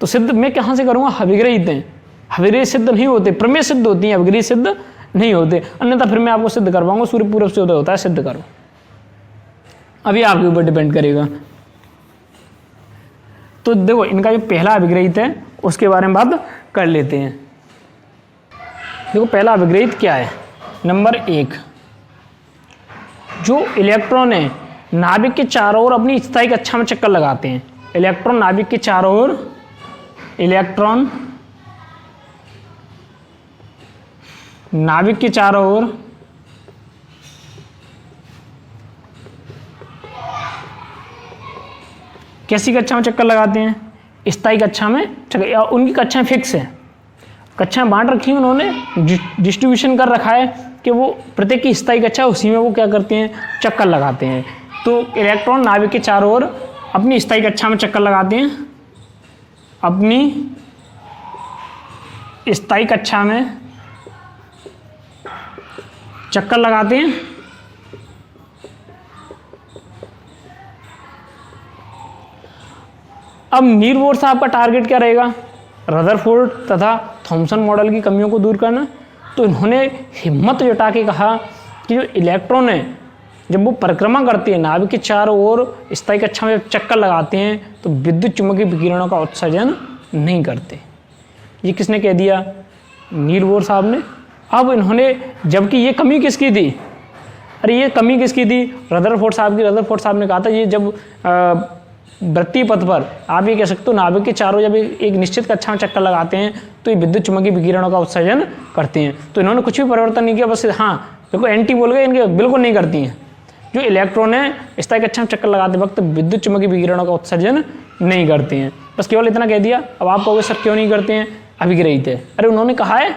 तो सिद्ध मैं कहाँ से करूँगा? अभिगृहीत हैं। अभिगृहीत सिद्ध नहीं होते, प्रमेय सिद्ध होती हैं, अभिगृहीत सिद्ध नहीं होते। अन्यथा फिर मैं आपको सिद्ध करवाऊंगा सूर्य पूरब से उदय होता है, सिद्ध करो। अभी आपके ऊपर डिपेंड करेगा। तो देखो इनका जो पहला अभिगृहीत है उसके बारे में बात कर लेते हैं। देखो पहला अभिगृहीत क्या है? नंबर 1, जो इलेक्ट्रॉन है नाभिक के चारों ओर अपनी स्थायी कक्षा में चक्कर लगाते हैं। इलेक्ट्रॉन नाभिक के चारों ओर, इलेक्ट्रॉन नाभिक के चारों ओर कैसी कक्षा में चक्कर लगाते हैं? स्थायी कक्षा में चक्कर, या उनकी कक्षाएं फिक्स है, कक्षाएं बांट रखी हैं उन्होंने, डिस्ट्रीब्यूशन कर रखा है कि वो प्रत्येक की स्थायी कक्षा उसी में वो क्या करते हैं? चक्कर लगाते हैं। तो इलेक्ट्रॉन नाभिक के चारों ओर अपनी स्थायी कक्षा में चक्कर लगाते हैं, अपनी स्थायी कक्षा में चक्कर लगाते हैं। अब नील बोर साहब का टारगेट क्या रहेगा? रदरफोर्ड तथा थॉमसन मॉडल की कमियों को दूर करना। तो इन्होंने हिम्मत जुटा के कहा कि जो इलेक्ट्रॉन है जब वो परिक्रमा करते हैं नाभिक के चारों ओर स्थायी कक्षा में चक्कर लगाते हैं तो विद्युत चुम्बकीय विकिरणों का उत्सर्जन नहीं करते। ये किसने कह दिया? नील बोर साहब ने। अब इन्होंने, जबकि ये कमी किसकी थी? अरे ये कमी किसकी थी? रदरफोर्ड साहब की। रदरफोर्ड साहब ने कहा था ये जब वृत्तीय पथ पर आप ये कह सकते हो नाभिक के चारों जब एक निश्चित कक्षा में चक्कर लगाते हैं तो ये विद्युत चुम्बकीय विकिरणों का उत्सर्जन करते हैं। तो इन्होंने कुछ भी परिवर्तन नहीं किया, बस हाँ देखो एंटी बोल गए, इनके बिल्कुल नहीं करती हैं। जो इलेक्ट्रॉन है स्थायी कक्षा में चक्कर लगाते वक्त विद्युत चुम्बकीय विकिरणों का उत्सर्जन नहीं करते हैं, बस केवल इतना कह दिया। अब आप कहोगे सर क्यों नहीं करते हैं? अभिगृहीत है। अरे उन्होंने कहा है,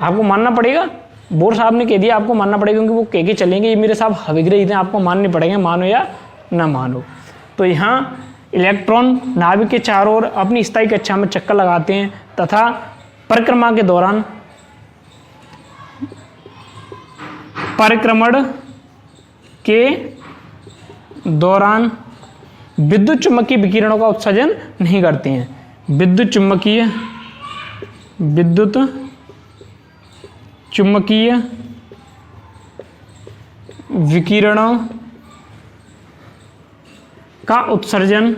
आपको मानना पड़ेगा। बोर साहब ने कह दिया, आपको मानना पड़ेगा क्योंकि वो कह के चलेंगे ये मेरे साहब हविग्रही थे, आपको मानने पड़ेंगे, मानो या ना मानो। तो यहाँ इलेक्ट्रॉन नाभिक के चारों ओर अपनी स्थायी कक्षा में चक्कर लगाते हैं तथा परिक्रमा के दौरान विद्युत चुम्बकीय विकिरणों का उत्सर्जन नहीं करते हैं। विद्युत चुम्बकीय विकिरणों का उत्सर्जन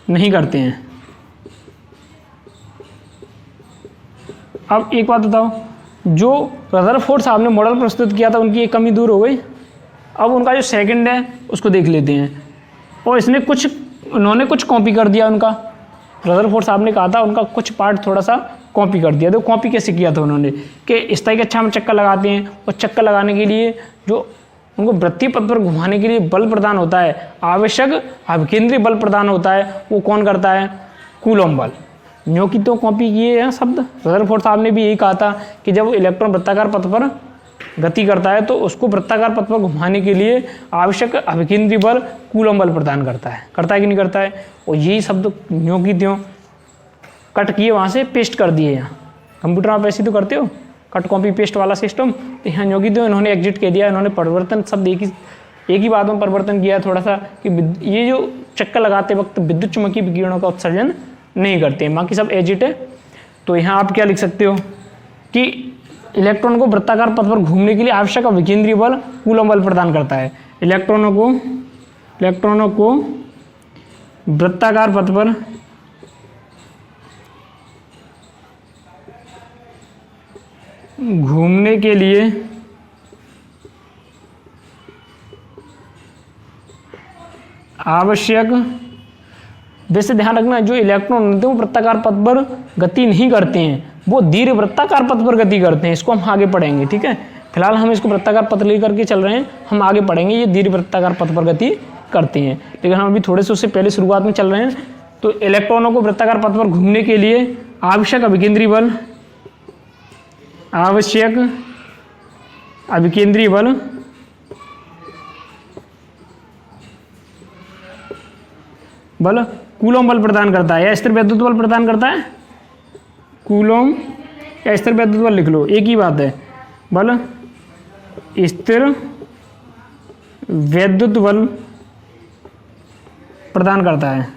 नहीं करते हैं। अब एक बात बताओ, जो रदरफोर्ड साहब ने मॉडल प्रस्तुत किया था उनकी एक कमी दूर हो गई। अब उनका जो सेकंड है उसको देख लेते हैं। और उन्होंने कुछ कॉपी कर दिया उनका, रदरफोर्ड साहब ने कहा था उनका कुछ पार्ट थोड़ा सा कॉपी कर दिया। तो कॉपी कैसे किया था उन्होंने कि स्थायी कक्षा में चक्कर लगाते हैं और चक्कर लगाने के लिए जो उनको वृत्तीय पथ पर घुमाने के लिए बल प्रदान होता है, आवश्यक अभिकेंद्रीय बल प्रदान होता है, वो कौन करता है? कूलॉम बल। न्यो की तो कॉपी किए हैं शब्द। रदरफोर्ड साहब ने भी यही कहा था कि जब इलेक्ट्रॉन वृत्ताकार पथ पर गति करता है तो उसको वृत्ताकार पथ पर घुमाने के लिए आवश्यक अभिकेंद्रीय बल कूलॉम बल प्रदान करता है कि नहीं करता है? और यही शब्द न्यो की त्यों कट किए वहाँ से पेस्ट कर दिए। यहाँ कंप्यूटर आप ऐसे तो करते हो, कट कॉपी पेस्ट वाला सिस्टम। तो यहाँ न्यो की त्यों इन्होंने एग्जिट कह दिया। इन्होंने परिवर्तन शब्द एक ही बात में परिवर्तन किया थोड़ा सा कि ये जो चक्कर लगाते वक्त विद्युत चुम्बकीय विकिरणों का उत्सर्जन नहीं करते हैं, बाकी सब एजिट है। तो यहाँ आप क्या लिख सकते हो कि इलेक्ट्रॉन को वृत्ताकार पथ पर घूमने के लिए आवश्यक विकेंद्रीय बल कूलॉम बल प्रदान करता है। इलेक्ट्रॉनों को वृत्ताकार पथ पर घूमने के लिए आवश्यक, वैसे ध्यान रखना जो इलेक्ट्रॉन होते हैं वो वृत्ताकार पथ पर गति नहीं करते हैं, वो दीर्घ वृत्ताकार पथ पर गति करते हैं। इसको हम आगे पढ़ेंगे, ठीक है। फिलहाल हम इसको वृत्ताकार पथ लेकर के चल रहे हैं, हम आगे पढ़ेंगे ये दीर्घ वृत्ताकार पथ पर गति करते हैं, लेकिन हम अभी थोड़े से उससे पहले शुरुआत में चल रहे हैं। तो इलेक्ट्रॉनों को वृत्ताकार पथ पर घूमने के लिए आवश्यक अभिकेंद्रीय बल कूलॉम बल प्रदान करता है या स्थिर वैद्युत बल प्रदान करता है। कूलॉम या स्थिर वैद्युत बल लिख लो, एक ही बात है। बल स्थिर वैद्युत बल प्रदान करता है।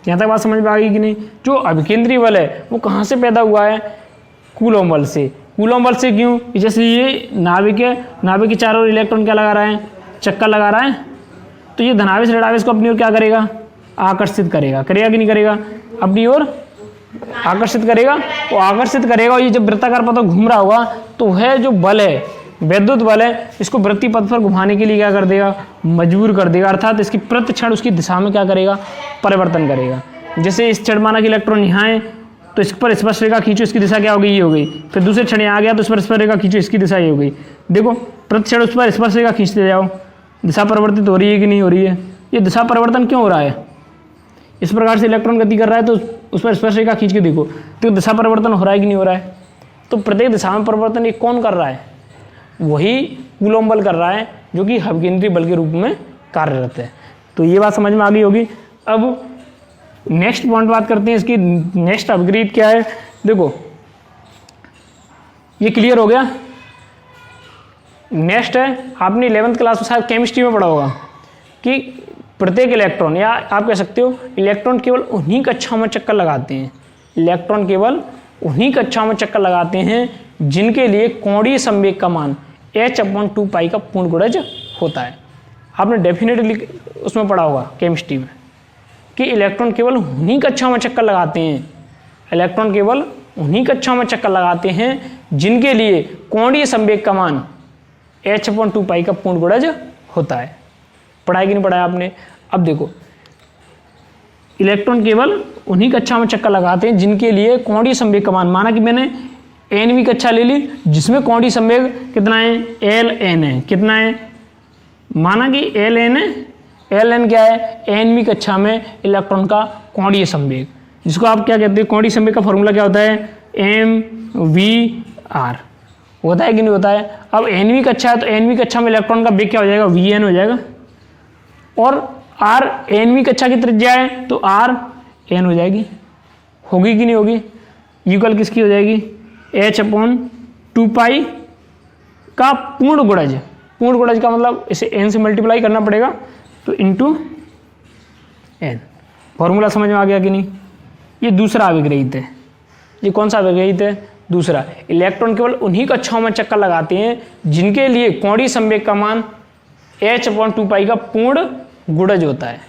यहाँ तक बात समझ में आ गई कि नहीं? जो अभिकेंद्रीय बल है वो कहाँ से पैदा हुआ है? कूलॉम बल से। कूलॉम बल से क्यों? जैसे ये नाभिक है, नाभिक के चारों ओर इलेक्ट्रॉन क्या लगा रहा है? चक्कर लगा रहा है। तो ये धनावेश ऋणावेश को अपनी ओर क्या करेगा? आकर्षित करेगा कि नहीं करेगा? अपनी ओर आकर्षित करेगा। वो आकर्षित करेगा और ये जब वृत्ताकार पथ पर घूम रहा होगा तो वह जो बल है, वैद्युत बल है, इसको वृत्तीय पथ पर घुमाने के लिए क्या कर देगा? मजबूर कर देगा। अर्थात इसकी प्रति क्षण उसकी दिशा में क्या करेगा? परिवर्तन करेगा। जैसे इस क्षण माना कि इलेक्ट्रॉन यहाँ है तो इस पर स्पर्श रेखा खींचो, इसकी दिशा क्या हो गई? ये हो गई। फिर दूसरे क्षण यहाँ आ गया तो इस पर स्पर्श रेखा खींचो, इसकी दिशा ये हो गई। देखो प्रति क्षण उस पर स्पर्श रेखा खींचते जाओ, दिशा परिवर्तित हो रही है कि नहीं हो रही है? ये दिशा परिवर्तन क्यों हो रहा है? इस प्रकार से इलेक्ट्रॉन गति कर रहा है तो उस पर स्पर्श रेखा खींच के देखो तो दिशा परिवर्तन हो रहा है कि नहीं हो रहा है? तो प्रत्येक दिशा में परिवर्तन ये कौन कर रहा है? वही कूलॉम बल कर रहा है, जो कि अभिकेंद्रीय बल के रूप में कार्यरत है। तो ये बात समझ में आ गई होगी। अब नेक्स्ट पॉइंट बात करते हैं इसकी। नेक्स्ट अपग्रेड क्या है? देखो ये क्लियर हो गया। नेक्स्ट है, आपने 11th क्लास में शायद केमिस्ट्री में पढ़ा होगा कि प्रत्येक इलेक्ट्रॉन, या आप कह सकते हो इलेक्ट्रॉन केवल उन्हीं कक्षाओं में चक्कर लगाते हैं। इलेक्ट्रॉन केवल उन्हीं कक्षाओं में चक्कर लगाते हैं जिनके लिए कोणीय संवेग का मान h/2 पाई का पूर्ण गुणज होता है। आपने डेफिनेटली उसमें पढ़ा होगा केमिस्ट्री में कि इलेक्ट्रॉन केवल उन्हीं कक्षाओं में चक्कर लगाते हैं। इलेक्ट्रॉन केवल उन्हीं कक्षाओं में चक्कर लगाते हैं जिनके लिए कोणीय संवेग का मान h/2 पाई का पूर्ण गुणज होता है। पढ़ाई कि नहीं पढ़ाया आपने? अब देखो इलेक्ट्रॉन केवल उन्हीं कक्षाओं में चक्कर लगाते हैं जिनके लिए कोणीय संवेग का मान, माना कि मैंने nवीं कक्षा ले ली जिसमें कोणीय संवेग कितना है? ln है। कितना है? माना कि ln है। ln क्या है? nवीं कक्षा में इलेक्ट्रॉन का कोणीय संवेग। जिसको आप क्या कहते हैं, कोणीय संवेग का फॉर्मूला क्या होता है, mv/r होता है कि नहीं होता है। अब nवी कक्षा है तो nवी कक्षा में इलेक्ट्रॉन का वेग क्या हो जाएगा, vn हो जाएगा, और r nवी कक्षा की त्रिज्या है तो r n हो जाएगी, होगी कि नहीं होगी, इक्वल किसकी हो जाएगी, h/2 का पूर्ण गुणज। पूर्ण गुणज का मतलब इसे n से मल्टीप्लाई करना पड़ेगा, तो इंटू n। फॉर्मूला समझ में आ गया कि नहीं। ये दूसरा अभिग्रहित है। ये कौन सा अभिग्रहित है, दूसरा। इलेक्ट्रॉन केवल उन्हीं कक्षाओं में चक्कर लगाते हैं जिनके लिए कोणीय संवेग का मान h/2 का पूर्ण गुणज होता है,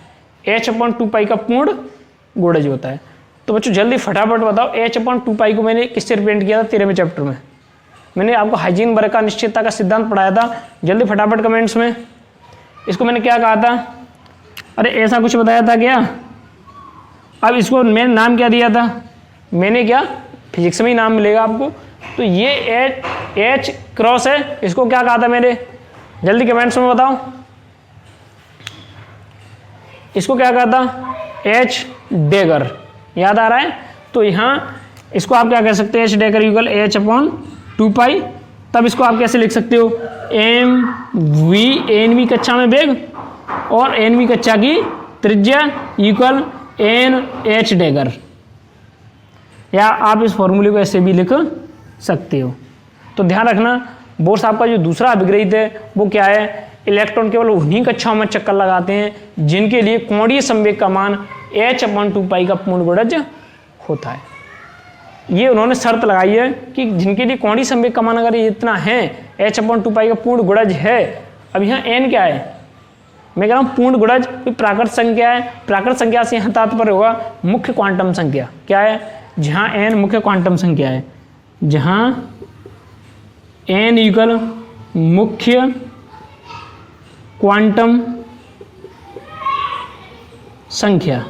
h/2 का पूर्ण गुणज होता है। तो बच्चों जल्दी फटाफट बताओ, h/2 को मैंने किससे रिप्रेजेंट किया था 13वें चैप्टर में, मैंने आपको हाइजीन का निश्चितता का सिद्धांत पढ़ाया था। जल्दी फटाफट कमेंट्स में, इसको मैंने क्या कहा था, अरे ऐसा कुछ बताया था क्या। अब इसको मैंने नाम क्या दिया था, मैंने क्या, फिजिक्स में ही नाम मिलेगा आपको। तो ये H क्रॉस है, इसको क्या कहा था मैंने, जल्दी कमेंट्स में बताओ, इसको क्या कहा था, H डेगर, याद आ रहा है। तो यहाँ इसको आप क्या कह सकते हैं, H डेगर इक्वल h/2। तब इसको आप कैसे लिख सकते हो, mv nवी कक्षा में वेग और nवी कक्षा की त्रिज्या इक्वल n/h डेगर, या आप इस फॉर्मूले को ऐसे भी लिख सकते हो। तो ध्यान रखना, बोर्स आपका जो दूसरा अभिग्रहित है वो क्या है, इलेक्ट्रॉन केवल उन्हीं कक्षाओं में चक्कर लगाते हैं जिनके लिए कोणीय संवेग का मान h/2 का पूर्ण गुणज होता है। ये उन्होंने शर्त लगाई है कि जिनके लिए कोणीय संवेग का मान अगर ये इतना है, h/2 का पूर्ण गुणज है। अब यहाँ n क्या है, मैं कह रहा हूँ पूर्ण गुणज कोई प्राकृत संख्या है, प्राकृत संख्या से यहाँ तात्पर्य होगा मुख्य क्वांटम संख्या। क्या है, जहाँ n मुख्य क्वांटम संख्या है, जहाँ n इक्वल मुख्य क्वांटम संख्या,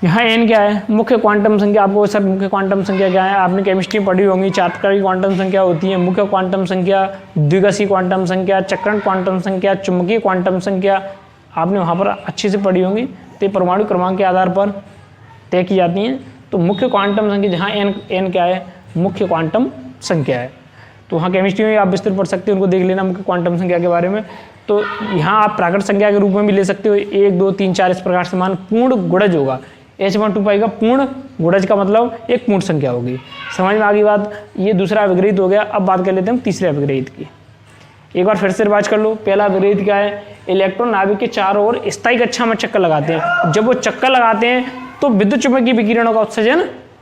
यहाँ n क्या है, मुख्य क्वांटम संख्या। आपको सर मुख्य क्वांटम संख्या क्या है, आपने केमिस्ट्री पढ़ी होंगी, 4 प्रकार की क्वांटम संख्या होती है, मुख्य क्वांटम संख्या, द्विगासी क्वांटम संख्या, चक्रण क्वांटम संख्या, चुंबकीय क्वांटम संख्या, आपने वहाँ पर अच्छे से पढ़ी होंगी। तो ये परमाणु क्रमांक के आधार पर तय की जाती हैं। तो मुख्य क्वांटम संख्या जहाँ n क्या है, मुख्य क्वांटम संख्या है। तो वहाँ केमिस्ट्री में आप विस्तृत पढ़ सकते हो, उनको देख लेना मुख्य क्वांटम संख्या के बारे में। तो यहाँ आप प्राकृत संख्या के रूप में भी ले सकते हो, 1 2 3 4 इस प्रकार से मान पूर्ण गुणज होगा। h/2 का पूर्ण गुणज का मतलब एक पूर्ण संख्या होगी। समझ में आ गई बात। ये दूसरा अभिग्रहित हो गया। अब बात कर लेते हैं हम तीसरे अभिग्रहित की। एक बार फिर से रिवाइज कर लो। पहला अभिग्रहित क्या है, इलेक्ट्रॉन नाभिक के चारों ओर स्थायी कक्षा में चक्कर लगाते हैं। जब वो चक्कर लगाते हैं तो विद्युत चुम्बकीय विकिरणों का उत्सर्जन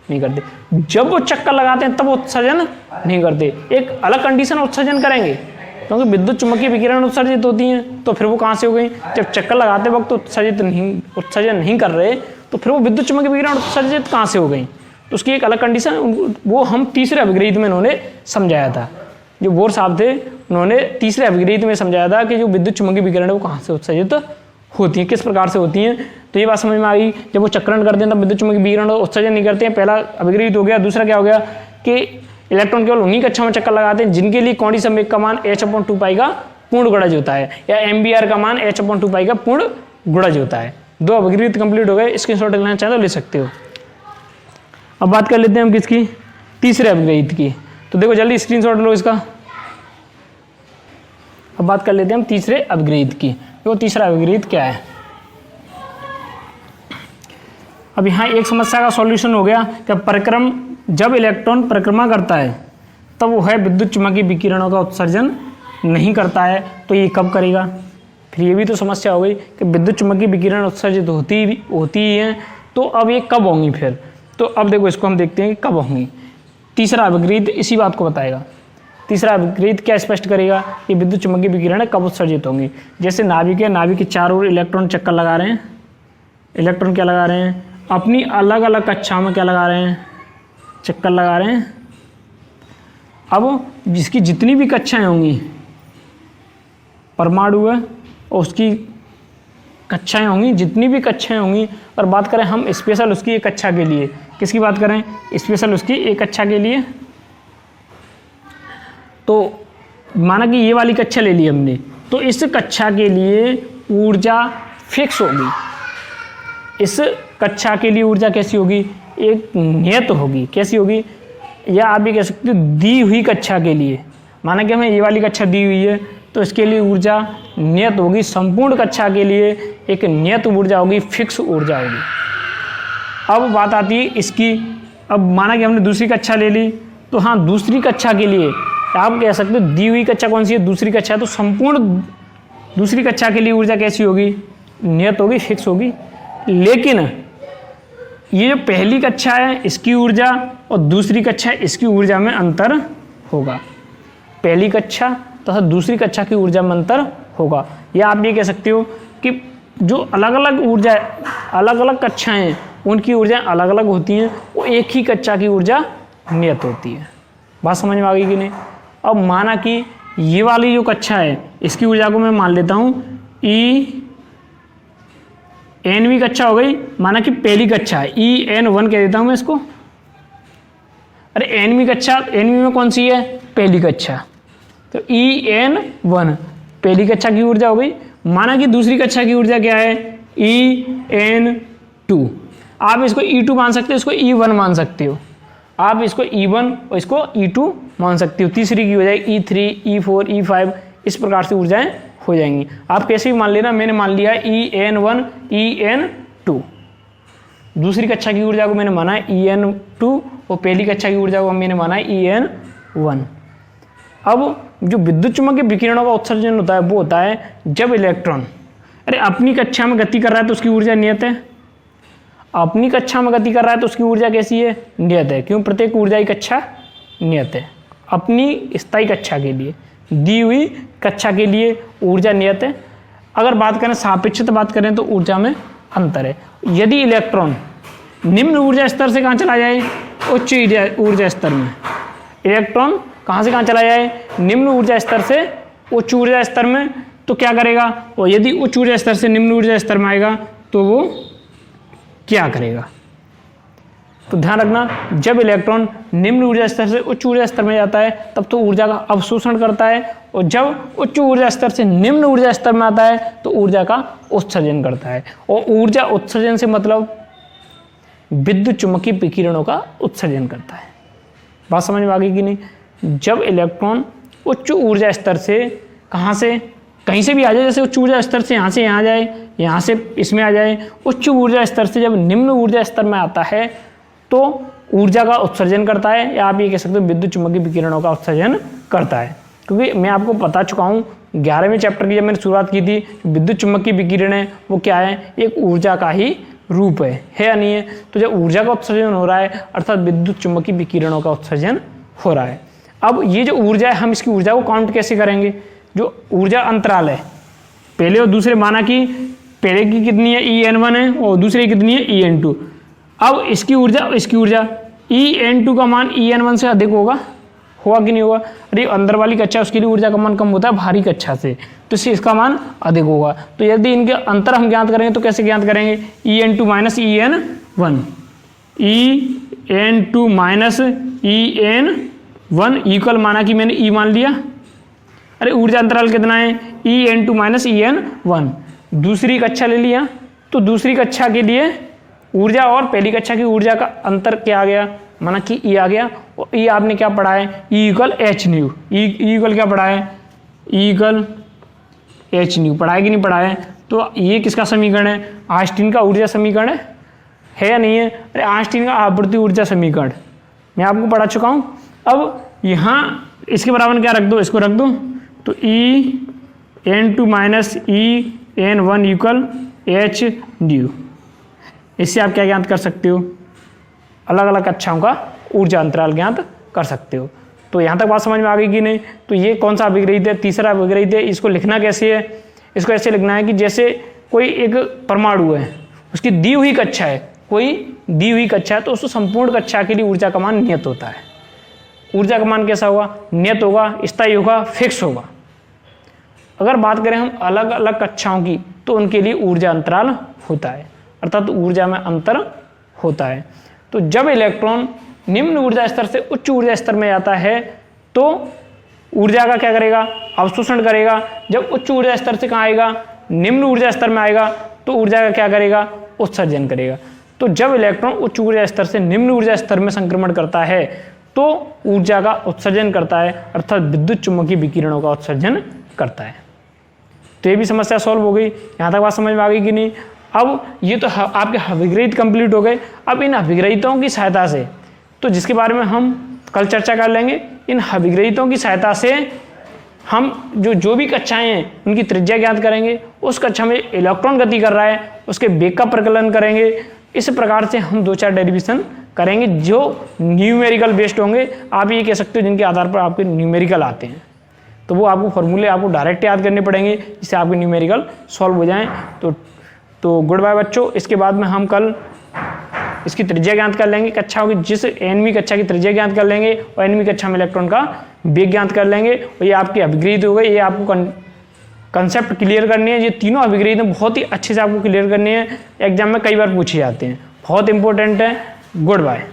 नहीं करते। जब वो चक्कर लगाते हैं तब उत्सर्जन नहीं करते। एक अलग कंडीशन उत्सर्जन करेंगे, क्योंकि विद्युत चुम्बकीय विकिरण उत्सर्जित होती हैं। तो फिर वो कहाँ से हो गई, जब चक्कर लगाते वक्त उत्सर्जन नहीं कर रहे तो फिर वो विद्युत चुम्बकीय विकिरण उत्सर्जित कहाँ से हो गई। तो उसकी एक अलग कंडीशन, वो हम तीसरे अभिग्रहित में इन्होंने समझाया था। जो बोर साहब थे उन्होंने तीसरे अभिग्रहित में समझाया था कि जो विद्युत चुम्बकीय विकिरण है वो कहाँ से उत्सर्जित होती हैं, किस प्रकार से होती हैं। तो ये बात समझ में आ गई। जब वो चक्रण करते हैं तब विद्युत चुम्बकीय विकिरण उत्सर्जन नहीं करते हैं। पहला अभिग्रहित हो गया। दूसरा क्या हो गया कि इलेक्ट्रॉन केवल उन्हीं कक्षा में चक्कर लगाते हैं जिनके लिए कोणीय संवेग का मान h/2 का पूर्ण गुणज होता है, या MBR का मान h/2 का पूर्ण गुणज होता है। 2 अभिग्रहित कंप्लीट हो गए। स्क्रीनशॉट लेना चाहे तो ले सकते हो। अब बात कर लेते हैं हम किसकी, तीसरे अभिग्रहित की। तो देखो जल्दी स्क्रीनशॉट लो इसका। अब बात कर लेते हैं हम तीसरे अभिग्रहित की। देखो तीसरा अभिग्रहित क्या है। अब यहाँ एक समस्या का सॉल्यूशन हो गया कि जब इलेक्ट्रॉन परिक्रमा करता है तब वो है विद्युत चुम्बकीय विकिरणों का उत्सर्जन नहीं करता है। तो ये कब करेगा। फिर ये भी तो समस्या हो गई कि विद्युत चुम्बकीय विकिरण उत्सर्जित होती ही हैं, तो अब ये कब होंगी। फिर तो अब देखो इसको हम देखते हैं कि कब होंगी। तीसरा अभिग्रहित इसी बात को बताएगा। तीसरा अभिग्रहित क्या स्पष्ट करेगा कि विद्युत चुम्बकीय विकिरण कब उत्सर्जित होंगी। जैसे नाभिक है, नाभिक के चारों ओर इलेक्ट्रॉन चक्कर लगा रहे हैं। इलेक्ट्रॉन क्या लगा रहे हैं, अपनी अलग अलग कक्षाओं में क्या लगा रहे हैं, चक्कर लगा रहे हैं। अब जिसकी जितनी भी कक्षाएं होंगी, परमाणु है और उसकी कक्षाएं होंगी, जितनी भी कक्षाएं होंगी। और बात करें हम स्पेशल उसकी एक कक्षा के लिए, किसकी बात करें, स्पेशल उसकी एक कक्षा के लिए। तो माना कि ये वाली कक्षा ले ली हमने, तो इस कक्षा के लिए ऊर्जा फिक्स होगी। इस कक्षा के लिए ऊर्जा कैसी होगी, एक नियत होगी। कैसी होगी, या आप भी कह सकते हो दी हुई कक्षा के लिए, माना कि हमें ये वाली कक्षा दी हुई है तो इसके लिए ऊर्जा नियत होगी। संपूर्ण कक्षा के लिए एक नियत ऊर्जा होगी, फिक्स ऊर्जा होगी। अब बात आती है इसकी, अब माना कि हमने दूसरी कक्षा ले ली, तो हाँ दूसरी कक्षा के लिए आप कह सकते हो दी हुई कक्षा कौन सी है, दूसरी कक्षा। तो संपूर्ण दूसरी कक्षा के लिए ऊर्जा कैसी होगी, नियत होगी, फिक्स होगी। लेकिन ये जो पहली कक्षा है इसकी ऊर्जा और दूसरी कक्षा है इसकी ऊर्जा में अंतर होगा। पहली कक्षा तथा दूसरी कक्षा की ऊर्जा में अंतर होगा। या आप ये कह सकते हो कि जो अलग अलग ऊर्जा, अलग अलग कक्षाएं हैं उनकी ऊर्जा अलग अलग होती हैं, वो एक ही कक्षा की ऊर्जा नियत होती है। बात समझ में आ गई कि नहीं। अब माना कि ये वाली जो कक्षा है इसकी ऊर्जा को मैं मान लेता हूँ एनवीं कक्षा हो गई। माना कि पहली कक्षा है EN1 कह देता हूँ मैं इसको। अरे एनवीं कक्षा, एनवीं में कौन सी है, पहली कक्षा, तो EN1 पहली कक्षा की ऊर्जा हो गई। माना कि दूसरी कक्षा की ऊर्जा क्या है, EN2। आप इसको E2 मान सकते हो, इसको E1 मान सकते हो। आप इसको E1 और इसको E2 मान सकते हो। तीसरी की हो जाएगी E3, E4, E5, इस प्रकार से ऊर्जाएं हो जाएंगी। आप कैसे भी मान लेना, मैंने मान लिया EN1, EN2। दूसरी कक्षा की ऊर्जा को मैंने माना है EN2 और पहली कक्षा की ऊर्जा को मैंने माना है EN1। अब जो विद्युत चुम्बकीय विकिरणों का उत्सर्जन होता है वो होता है जब इलेक्ट्रॉन, अरे अपनी कक्षा में गति कर रहा है तो उसकी ऊर्जा नियत है। अपनी कक्षा में गति कर रहा है तो उसकी ऊर्जा कैसी है, नियत है। क्यों, प्रत्येक ऊर्जा की कक्षा नियत है। अपनी स्थायी कक्षा के लिए, दी हुई कक्षा के लिए ऊर्जा नियत है। अगर बात करें सापेक्षित बात करें तो ऊर्जा में अंतर है। यदि इलेक्ट्रॉन निम्न ऊर्जा स्तर से कहाँ चला जाए, उच्च ऊर्जा स्तर में, इलेक्ट्रॉन कहाँ से कहाँ चला जाए, निम्न ऊर्जा स्तर से उच्च ऊर्जा स्तर में, तो क्या करेगा, और यदि उच्च ऊर्जा स्तर से निम्न ऊर्जा स्तर में आएगा तो वो क्या करेगा। तो ध्यान रखना, जब इलेक्ट्रॉन निम्न ऊर्जा स्तर से उच्च ऊर्जा स्तर में जाता है तब तो ऊर्जा का अवशोषण करता है, और जब उच्च ऊर्जा स्तर से निम्न ऊर्जा स्तर में आता है तो ऊर्जा का उत्सर्जन करता है। और ऊर्जा उत्सर्जन से मतलब विद्युत चुम्बकीय विकिरणों का उत्सर्जन करता है। बात समझ में आ गई कि नहीं। जब इलेक्ट्रॉन उच्च ऊर्जा स्तर से, कहाँ से, कहीं से भी आ जाए, जैसे उच्च ऊर्जा स्तर से यहाँ आ जाए, यहाँ से इसमें आ जाए, उच्च ऊर्जा स्तर से जब निम्न ऊर्जा स्तर में आता है तो ऊर्जा का उत्सर्जन करता है, या आप ये कह सकते हो विद्युत चुम्बकीय विकिरणों का उत्सर्जन करता है। क्योंकि मैं आपको बता चुका हूँ 11वें चैप्टर की जब मैंने शुरुआत की थी, विद्युत चुम्बकीय विकिरण है वो क्या है, एक ऊर्जा का ही रूप है या नहीं है। तो जब ऊर्जा का उत्सर्जन हो रहा है अर्थात विद्युत चुम्बकीय विकिरणों का उत्सर्जन हो रहा है। अब ये जो ऊर्जा है, हम इसकी ऊर्जा को काउंट कैसे करेंगे, जो ऊर्जा अंतराल है पहले और दूसरे, माना कि पहले की कितनी है EN1 है और दूसरे की कितनी है EN2। अब इसकी ऊर्जा EN2 का मान EN1 से अधिक होगा कि नहीं होगा। अरे अंदर वाली कक्षा उसके लिए ऊर्जा का मान कम होता है भारी कक्षा से, तो इससे इसका मान अधिक होगा। तो यदि इनके अंतर हम ज्ञात करेंगे तो कैसे ज्ञात करेंगे, EN2 minus EN1, EN2 minus EN1 equal, माना कि मैंने E मान लिया। अरे ऊर्जा अंतराल कितना है, EN2 माइनस EN1। दूसरी कक्षा ले लिया तो दूसरी कक्षा के लिए ऊर्जा और पहली कक्षा की ऊर्जा का अंतर क्या आ गया, माना कि E आ गया। और E आपने क्या पढ़ा है, E equal H new. E equal क्या पढ़ा है, E इक्वल एच न्यू पढ़ा है कि नहीं पढ़ा है। तो ये किसका समीकरण है, आइंस्टीन का ऊर्जा समीकरण है या नहीं है। अरे आइंस्टीन का आवर्ती ऊर्जा समीकरण मैं आपको पढ़ा चुका हूँ। अब यहाँ इसके बराबर क्या रख दो, इसको रख दो, तो EN2 minus EN1 equal H new. इससे आप क्या ज्ञात कर सकते हो, अलग अलग कक्षाओं का ऊर्जा अंतराल ज्ञात कर सकते हो। तो यहाँ तक बात समझ में आ गई कि नहीं। तो ये कौन सा अभिग्रहित है, तीसरा अभिग्रहित है। इसको लिखना कैसे है, इसको ऐसे लिखना है कि जैसे कोई एक परमाणु है, उसकी दी हुई कक्षा है, कोई दी हुई कक्षा है, तो उसको संपूर्ण कक्षा के लिए ऊर्जा का मान नियत होता है। ऊर्जा का मान कैसा होगा, नियत होगा, स्थायी होगा, फिक्स होगा। अगर बात करें हम अलग अलग कक्षाओं की तो उनके लिए ऊर्जा अंतराल होता है, अर्थात ऊर्जा में अंतर होता है। तो जब इलेक्ट्रॉन निम्न ऊर्जा स्तर से उच्च ऊर्जा स्तर में जाता है तो ऊर्जा का क्या करेगा, अवशोषण करेगा। जब उच्च ऊर्जा स्तर से कहाँ आएगा, निम्न ऊर्जा स्तर में आएगा तो ऊर्जा का क्या करेगा, उत्सर्जन करेगा। तो जब इलेक्ट्रॉन उच्च ऊर्जा स्तर से निम्न ऊर्जा स्तर में संक्रमण करता है तो ऊर्जा का उत्सर्जन करता है, अर्थात विद्युत चुम्बकीय विकिरणों का उत्सर्जन करता है। तो ये भी समस्या सॉल्व हो गई। यहाँ तक बात समझ में आ गई कि नहीं? अब ये तो आपके अभिग्रहित कंप्लीट हो गए। अब इन अभिग्रहितों की सहायता से, तो जिसके बारे में हम कल चर्चा कर लेंगे, इन अभिग्रहितों की सहायता से हम जो भी कक्षाएं हैं उनकी त्रिज्या ज्ञात करेंगे, उस कक्षा में इलेक्ट्रॉन गति कर रहा है उसके वेग का प्रकलन करेंगे। इस प्रकार से हम 2-4 डेरिवेशन करेंगे जो न्यूमेरिकल बेस्ड होंगे। आप ये कह सकते हो जिनके आधार पर आपके न्यूमेरिकल आते हैं। तो वो आपको फॉर्मूले आपको डायरेक्ट याद करने पड़ेंगे जिससे आपके न्यूमेरिकल सॉल्व हो जाएं। तो गुड बाय बच्चों। इसके बाद में हम कल इसकी त्रिज्या ज्ञात कर लेंगे कक्षाओं की, जिस nवीं कक्षा की त्रिज्या ज्ञात कर लेंगे और nवीं कक्षा में इलेक्ट्रॉन का वेग ज्ञात कर लेंगे। और ये आपकी अभिग्रहित हो गई। ये आपको कंसेप्ट क्लियर करनी है। ये तीनों अभिग्रहित बहुत ही अच्छे से आपको क्लियर करनी है। एग्जाम में कई बार पूछे जाते हैं, बहुत इंपॉर्टेंट है। Good bye.